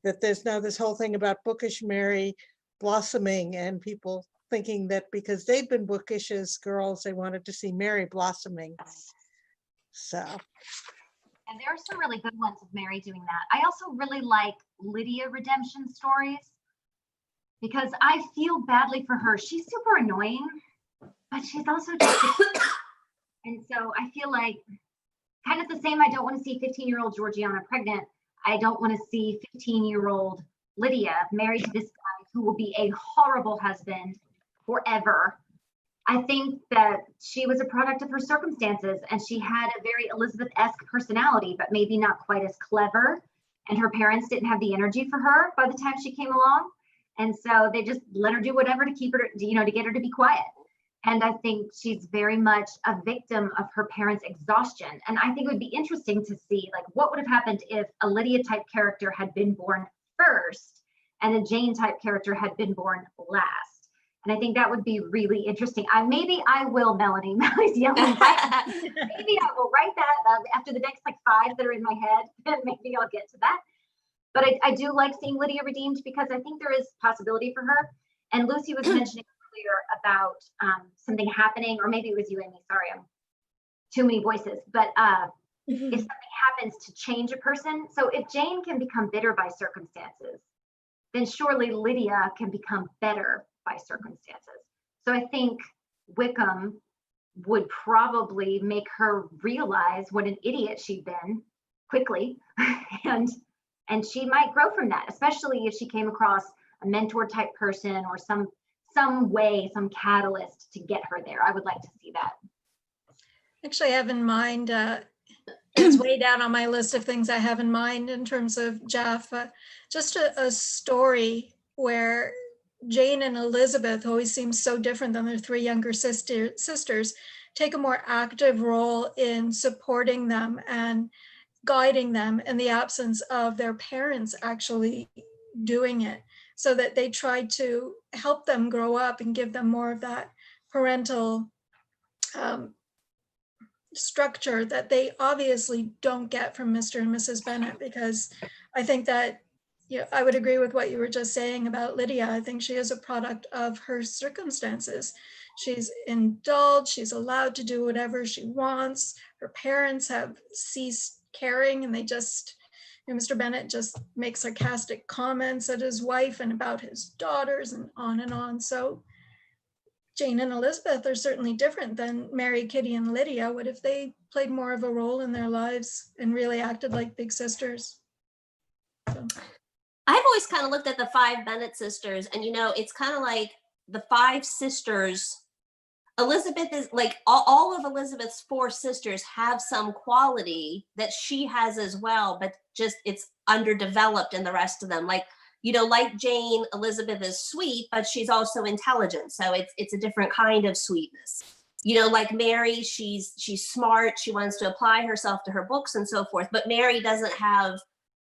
That there's now this whole thing about bookish Mary blossoming, and people thinking that because they'd been bookish as girls, they wanted to see Mary blossoming. So. And there are some really good ones of Mary doing that. I also really like Lydia redemption stories, because I feel badly for her. She's super annoying, but she's also just and so I feel like kind of the same. I don't want to see 15-year-old Georgiana pregnant. I don't want to see 15-year-old Lydia married to this guy who will be a horrible husband forever. I think that she was a product of her circumstances, and she had a very Elizabeth-esque personality, but maybe not quite as clever and her parents didn't have the energy for her by the time she came along. And so they just let her do whatever to keep her, to get her to be quiet. And I think she's very much a victim of her parents' exhaustion. And I think it would be interesting to see, like, what would have happened if a Lydia type character had been born first and a Jane type character had been born last. And I think that would be really interesting. Maybe I will, Melanie. Melanie's yelling. Maybe I will write that after the next like 5 that are in my head, and maybe I'll get to that. But I do like seeing Lydia redeemed because I think there is possibility for her. And Lucy was mentioning earlier about something happening, or maybe it was you, Amy. Sorry, I'm too many voices. But if something happens to change a person, so if Jane can become bitter by circumstances, then surely Lydia can become better by circumstances. So I think Wickham would probably make her realize what an idiot she'd been quickly, and she might grow from that, especially if she came across a mentor type person or some way, some catalyst to get her there. I would like to see that. Actually, I have in mind, it's way down on my list of things I have in mind in terms of JAFF, just a story where Jane and Elizabeth, who always seem so different than their 3 younger sisters, take a more active role in supporting them and guiding them in the absence of their parents actually doing it, so that they try to help them grow up and give them more of that parental structure that they obviously don't get from Mr. and Mrs. Bennet. Because I think that, I would agree with what you were just saying about Lydia. I think she is a product of her circumstances. She's indulged, she's allowed to do whatever she wants. Her parents have ceased caring, and they just, Mr. Bennet just makes sarcastic comments at his wife and about his daughters and on and on. So Jane and Elizabeth are certainly different than Mary, Kitty, and Lydia. What if they played more of a role in their lives and really acted like big sisters? So. I've always kind of looked at the 5 Bennet sisters, and it's kind of like the 5 sisters. Elizabeth is like all of Elizabeth's 4 sisters have some quality that she has as well, but just it's underdeveloped in the rest of them. Like Jane, Elizabeth is sweet, but she's also intelligent. So it's a different kind of sweetness. Like Mary, she's smart. She wants to apply herself to her books and so forth. But Mary doesn't have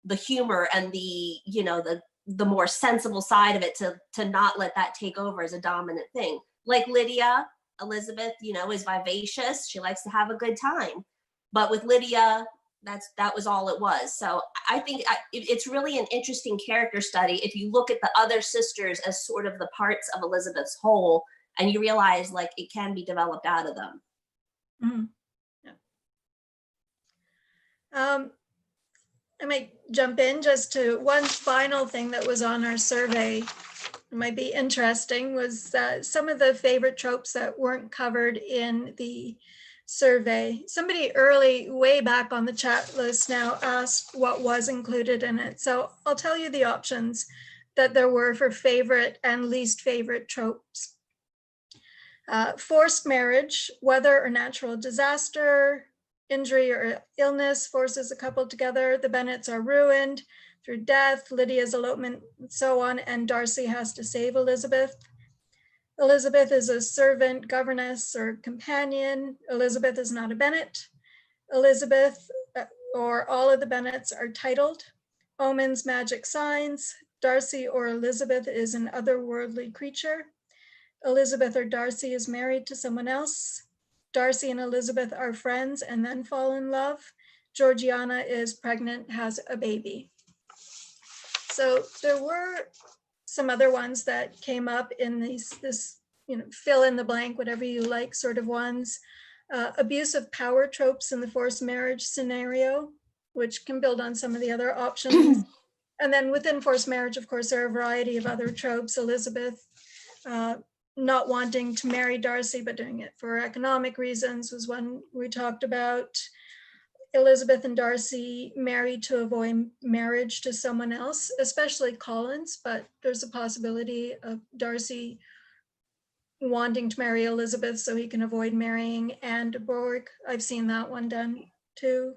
the humor and the more sensible side of it to not let that take over as a dominant thing. Like Lydia, Elizabeth, is vivacious. She likes to have a good time. But with Lydia, that was all it was. So I think it's really an interesting character study if you look at the other sisters as sort of the parts of Elizabeth's whole, and you realize like it can be developed out of them. Mm-hmm. Yeah. I might jump in just to one final thing that was on our survey. It might be interesting was some of the favorite tropes that weren't covered in the survey. Somebody way back on the chat list now asked what was included in it. So I'll tell you the options that there were for favorite and least favorite tropes. Forced marriage, weather or natural disaster, injury or illness forces a couple together. The Bennets are ruined through death, Lydia's elopement, and so on, and Darcy has to save Elizabeth. Elizabeth is a servant, governess, or companion. Elizabeth is not a Bennet. Elizabeth or all of the Bennets are titled. Omens, magic signs. Darcy or Elizabeth is an otherworldly creature. Elizabeth or Darcy is married to someone else. Darcy and Elizabeth are friends and then fall in love. Georgiana is pregnant, has a baby. So there were some other ones that came up in this fill in the blank, whatever you like sort of ones. Abuse of power tropes in the forced marriage scenario, which can build on some of the other options. And then within forced marriage, of course, there are a variety of other tropes. Elizabeth not wanting to marry Darcy, but doing it for economic reasons was one we talked about. Elizabeth and Darcy married to avoid marriage to someone else, especially Collins, but there's a possibility of Darcy wanting to marry Elizabeth so he can avoid marrying Anne de Bourgh. I've seen that one done too.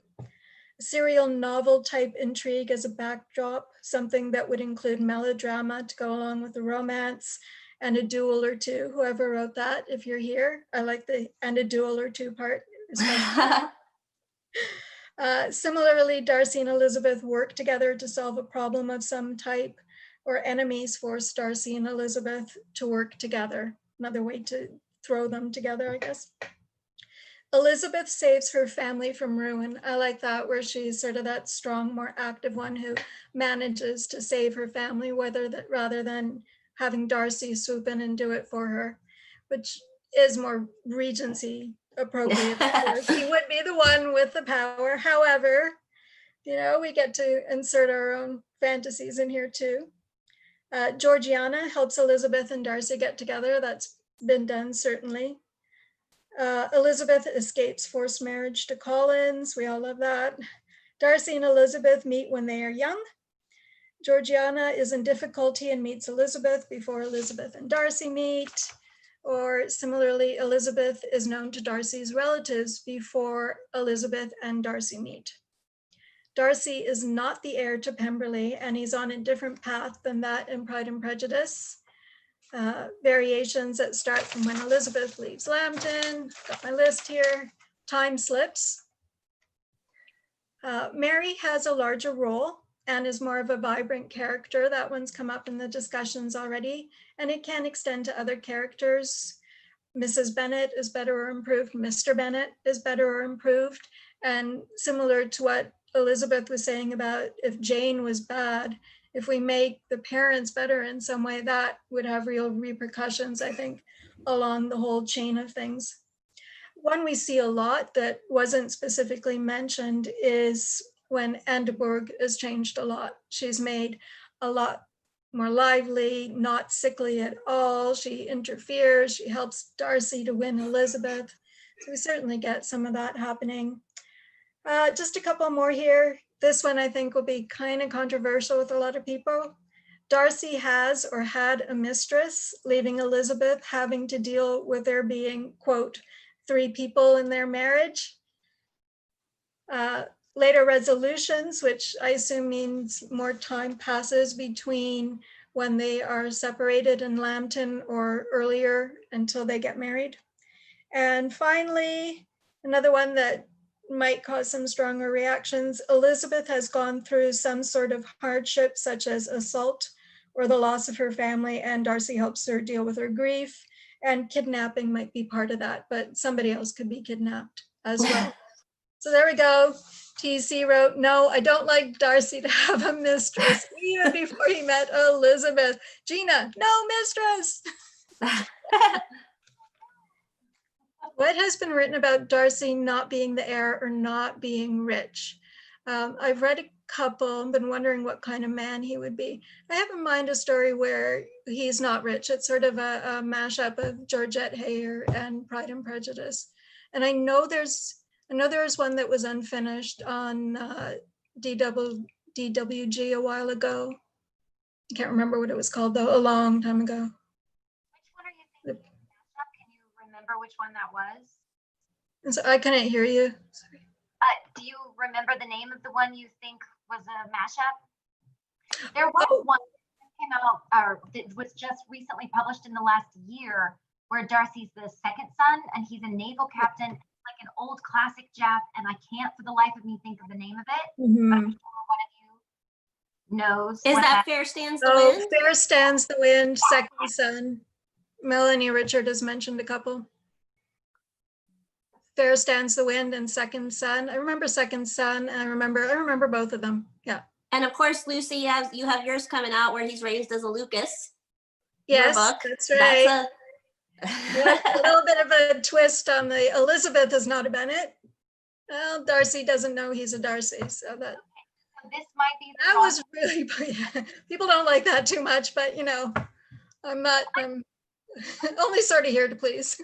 serial novel type intrigue as a backdrop, something that would include melodrama to go along with the romance, and a duel or two. Whoever wrote that, if you're here, I like the and a duel or two part, especially. Similarly, Darcy and Elizabeth work together to solve a problem of some type, or enemies force Darcy and Elizabeth to work together. Another way to throw them together, I guess. Elizabeth saves her family from ruin. I like that, where she's sort of that strong, more active one who manages to save her family, rather than having Darcy swoop in and do it for her, which is more Regency appropriate. He would be the one with the power. However, we get to insert our own fantasies in here too. Georgiana helps Elizabeth and Darcy get together. That's been done, certainly. Elizabeth escapes forced marriage to Collins. We all love that. Darcy and Elizabeth meet when they are young. Georgiana is in difficulty and meets Elizabeth before Elizabeth and Darcy meet. Or similarly, Elizabeth is known to Darcy's relatives before Elizabeth and Darcy meet. Darcy is not the heir to Pemberley, and he's on a different path than that in Pride and Prejudice. Variations that start from when Elizabeth leaves Lambton. Got my list here. Time slips. Mary has a larger role and is more of a vibrant character. That one's come up in the discussions already, and it can extend to other characters. Mrs. Bennet is better or improved. Mr. Bennet is better or improved. And similar to what Elizabeth was saying about if Jane was bad, if we make the parents better in some way, that would have real repercussions, I think, along the whole chain of things. One we see a lot that wasn't specifically mentioned is when Andeborg is changed a lot. She's made a lot more lively, not sickly at all. She interferes, she helps Darcy to win Elizabeth. So we certainly get some of that happening. Just a couple more here. This one I think will be kind of controversial with a lot of people. Darcy has or had a mistress, leaving Elizabeth having to deal with there being, quote, 3 people in their marriage. Later resolutions, which I assume means more time passes between when they are separated in Lambton or earlier until they get married. And finally, another one that might cause some stronger reactions. Elizabeth has gone through some sort of hardship, such as assault or the loss of her family, and Darcy helps her deal with her grief. And kidnapping might be part of that, but somebody else could be kidnapped as well. So there we go. TC wrote, no, I don't like Darcy to have a mistress, even before he met Elizabeth. Gina, no mistress. What has been written about Darcy not being the heir or not being rich? I've read a couple, been wondering what kind of man he would be. I have in mind a story where he's not rich. It's sort of a mashup of Georgette Heyer and Pride and Prejudice. And I know there's one that was unfinished on DWG a while ago. I can't remember what it was called though, a long time ago. Which one are you thinking? Can you remember which one that was? And so I couldn't hear you. Sorry. Do you remember the name of the one you think was a mashup? There was one that came out, or that was just recently published in the last year, where Darcy's the second son and he's a naval captain, like an old classic JAFF, and I can't for the life of me think of the name of it. Mm-hmm. But I'm sure one of you knows. Is that Fair Stands the Wind? Fair Stands the Wind, second son. Melanie Richard has mentioned a couple. Fair Stands the Wind and Second Son. I remember Second Son, and I remember both of them. Yeah. And of course, Lucy, you have yours coming out where he's raised as a Lucas. Yes, that's right. A little bit of a twist on the Elizabeth is not a Bennet. Well, Darcy doesn't know he's a Darcy, so that. So this might be that was really, people don't like that too much, but I'm only sort of here to please.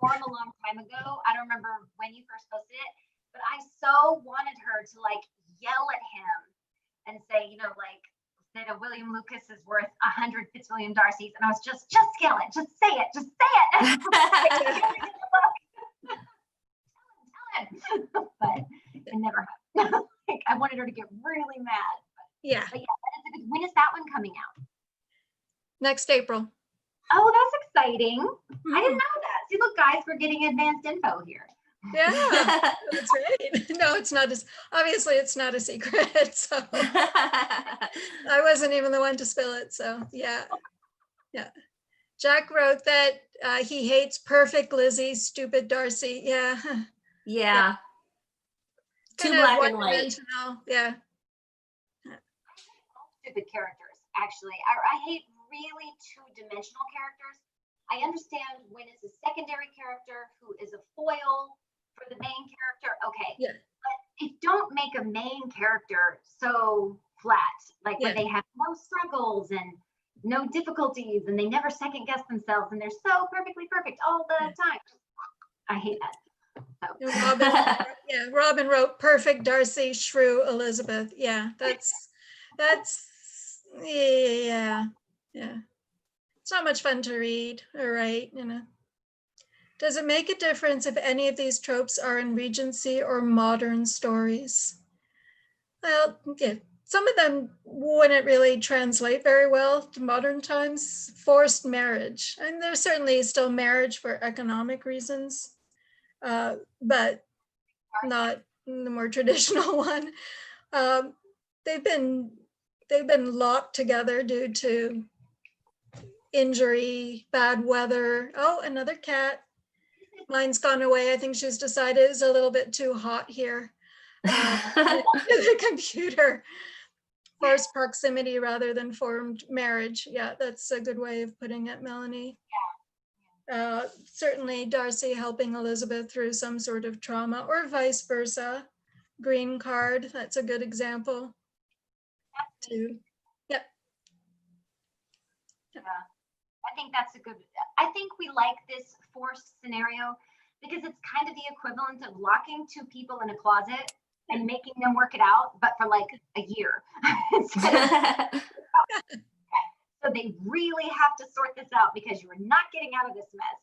A long time ago. I don't remember when you first posted it, but I so wanted her to like yell at him and say, like that a William Lucas is worth 100 Fitzwilliam Darcys, and I was just yell it, just say it. Tell him. But can never happen. Like, I wanted her to get really mad. Yeah, But yeah, that is a good. When is that one coming out? next April. Oh, that's exciting. I Mhm. didn't know that. See, look, guys, we're getting advanced info here. Yeah, that's right. No, it's not as, obviously it's not a secret. So I wasn't even the one to spill it. So yeah. Yeah. Jack wrote that he hates perfect Lizzie, stupid Darcy. Yeah. Yeah. Too Kind of black and white. one-dimensional. Yeah. Stupid characters, actually. I hate really two-dimensional characters. I understand when it's a secondary character who is a foil for the main character. Okay. Yeah. But don't make a main character so flat, like where Yeah. they have no struggles and no difficulties and they never second guess themselves and they're so perfectly perfect all the time. I hate that. And Robin wrote perfect Darcy, shrew Elizabeth. Yeah, that's yeah. It's not much fun to read or write, you know. Does it make a difference if any of these tropes are in Regency or modern stories? Well, yeah, some of them wouldn't really translate very well to modern times. Forced marriage, and there's certainly still marriage for economic reasons, but not the more traditional one. They've been locked together due to injury, bad weather. Oh, another cat. Mine's gone away. I think she's decided it's a little bit too hot here. The computer. Forced proximity rather than formed marriage. Yeah, that's a good way of putting it, Melanie. Certainly Darcy helping Elizabeth through some sort of trauma or vice versa. Green card, that's a good example too. Yep. Yeah, I think that's a good, I think we like this forced scenario because it's kind of the equivalent of locking two people in a closet and making them work it out, but for like a year. So they really have to sort this out because you're not getting out of this mess.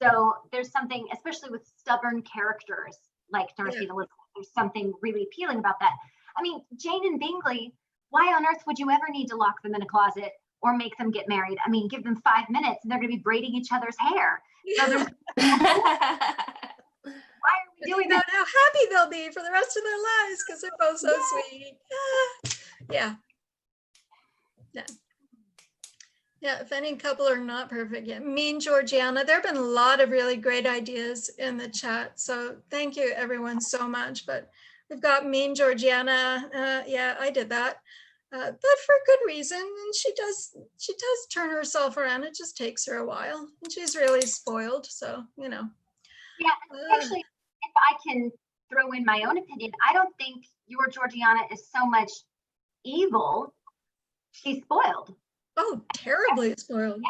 So there's something, especially with stubborn characters like Darcy and Elizabeth, there's something really appealing about that. I mean, Jane and Bingley, why on earth would you ever need to lock them in a closet or make them get married? I mean, give them 5 minutes and they're going to be braiding each other's hair. So there's why are we doing that? How happy they'll be for the rest of their lives because they're both so sweet. Yeah. Yeah, if any couple are not perfect yet. Mean Georgiana, there have been a lot of really great ideas in the chat. So thank you everyone so much. But we've got Mean Georgiana. Yeah, I did that. But for good reason. And she does turn herself around. It just takes her a while. And she's really spoiled. So, you know. Yeah, actually, if I can throw in my own opinion, I don't think your Georgiana is so much evil. She's spoiled. Oh, terribly spoiled.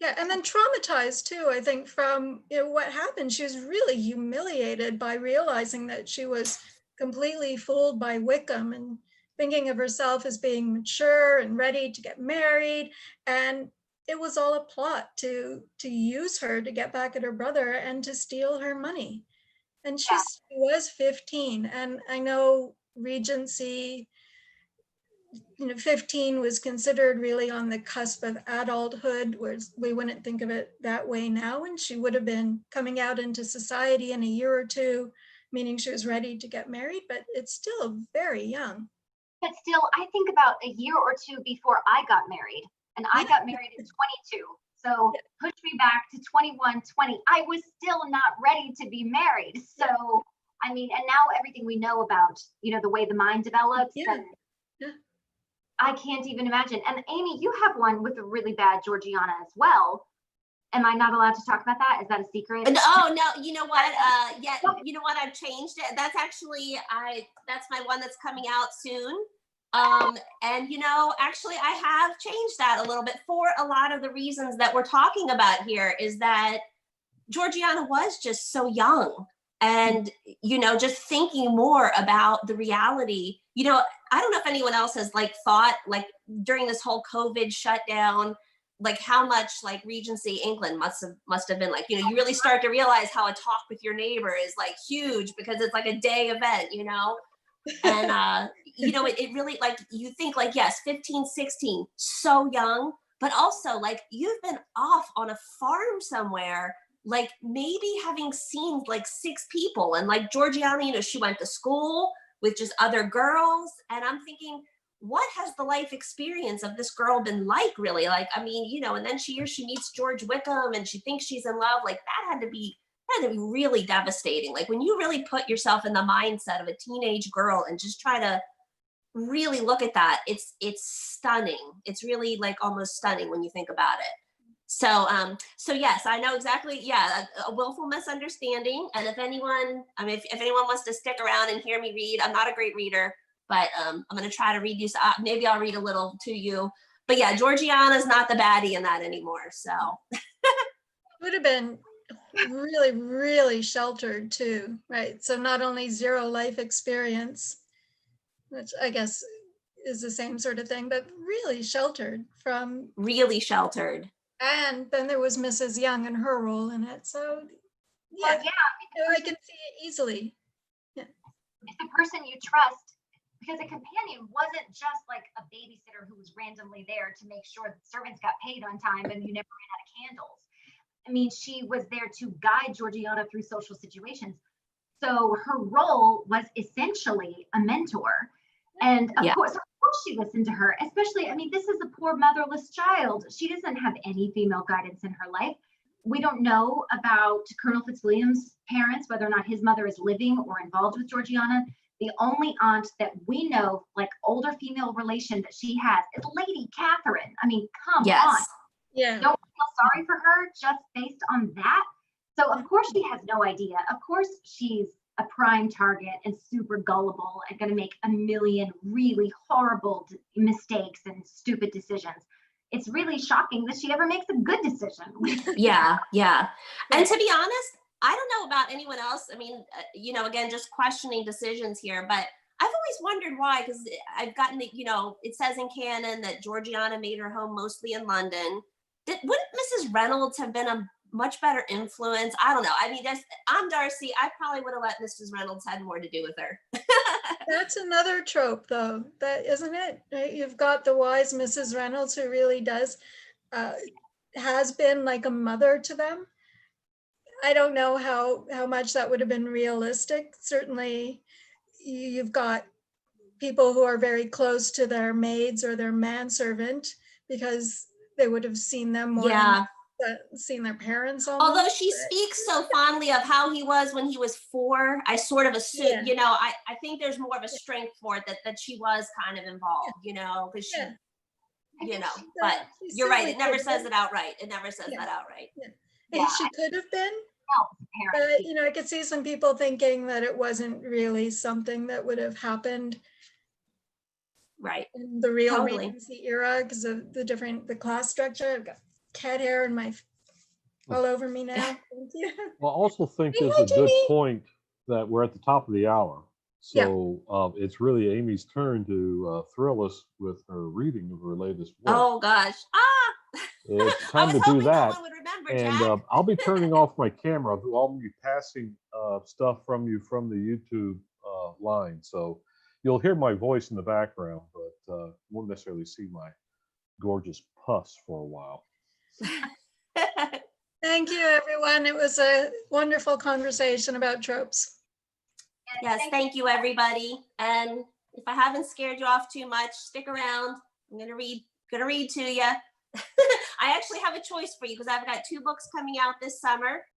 Yeah, and then traumatized too, I think, from what happened. She was really humiliated by realizing that she was completely fooled by Wickham and thinking of herself as being mature and ready to get married. And it was all a plot to use her to get back at her brother and to steal her money. And she was 15. And I know Regency, 15 was considered really on the cusp of adulthood, whereas we wouldn't think of it that way now. And she would have been coming out into society in a year or two, meaning she was ready to get married, but it's still very young. But still, I think about a year or two before I got married, and I got married at 22. So push me back to 21, 20. I was still not ready to be married. So, I mean, and now everything we know about, the way the mind develops, and I can't even imagine. And Amy, you have one with a really bad Georgiana as well. Am I not allowed to talk about that? Is that a secret? Oh, no, you know what? You know what? I've changed it. That's actually, that's my one that's coming out soon. And actually I have changed that a little bit for a lot of the reasons that we're talking about here, is that Georgiana was just so young and, just thinking more about the reality. I don't know if anyone else has thought during this whole COVID shutdown, like how much like Regency England must have been like, you know, you really start to realize how a talk with your neighbor is like huge because it's like a day event, you know. And you know, it really, like, you think like, yes, 15, 16, so young, but also like you've been off on a farm somewhere, like maybe having seen like 6 people, and like Georgiana, you know, she went to school with just other girls, and I'm thinking, what has the life experience of this girl been like, really? Like, I mean, you know, and then she meets George Wickham and she thinks she's in love. Like that had to be really devastating. Like when you really put yourself in the mindset of a teenage girl and just try to really look at that, it's stunning. It's really like almost stunning when you think about it. So yes, I know exactly. Yeah, a willful misunderstanding. And if anyone, I mean, if anyone wants to stick around and hear me read, I'm not a great reader, but I'm going to try to read you. So maybe I'll read a little to you. But yeah, Georgiana's not the baddie in that anymore. So Would have been really, really sheltered too, right? So not only zero life experience, which I guess is the same sort of thing, but really sheltered from. Really sheltered. And then there was Mrs. Young and her role in it. So yeah, Well, yeah, I can see it easily. it's the person you trust, because a companion wasn't just like a babysitter who was randomly there to make sure that servants got paid on time and you never ran out of candles. I mean, she was there to guide Georgiana through social situations. So her role was essentially a mentor. And of course she listened to her, especially, I mean, this is a poor motherless child. She doesn't have any female guidance in her life. We don't know about Colonel Fitzwilliam's parents, whether or not his mother is living or involved with Georgiana. The only aunt that we know, like older female relation that she has, is Lady Catherine. I mean, come on. Yeah. Don't feel sorry for her just based on that. So of course she has no idea. Of course she's a prime target and super gullible and going to make a million really horrible mistakes and stupid decisions. It's really shocking that she ever makes a good decision. Yeah. And to be honest, I don't know about anyone else. I mean, you know, again, just questioning decisions here, but I've always wondered why, because I've gotten the, you know, it says in canon that Georgiana made her home mostly in London. Wouldn't Mrs. Reynolds have been a much better influence? I don't know. I mean, I'm Darcy. I probably would have let Mrs. Reynolds had more to do with her. That's another trope, though, that isn't it? Right? You've got the wise Mrs. Reynolds who really does, has been like a mother to them. I don't know how much that would have been realistic. Certainly, you've got people who are very close to their maids or their manservant because they would have seen them more than seen their parents almost. Although she speaks so fondly of how he was when he was 4, I sort of assume, you know, I think there's more of a strength for it that she was kind of involved, you know, because she, you know, but you're right. It never says it outright. It never says that outright. She could have been. But, you know, I could see some people thinking that it wasn't really something that would have happened in the real Regency era because of the class structure. I've got cat hair in my all over me now. Thank you. Well, I also think there's a good point that we're at the top of the hour. So it's really Amy's turn to thrill us with her reading of her latest work. Oh, gosh. It's time to do that. And I'll be turning off my camera. I'll be passing stuff from you from the YouTube line. So you'll hear my voice in the background, but won't necessarily see my gorgeous puss for a while. Thank you, everyone. It was a wonderful conversation about tropes. Yes, thank you, everybody. And if I haven't scared you off too much, stick around. I'm gonna read to you. I actually have a choice for you because I've got 2 books coming out this summer.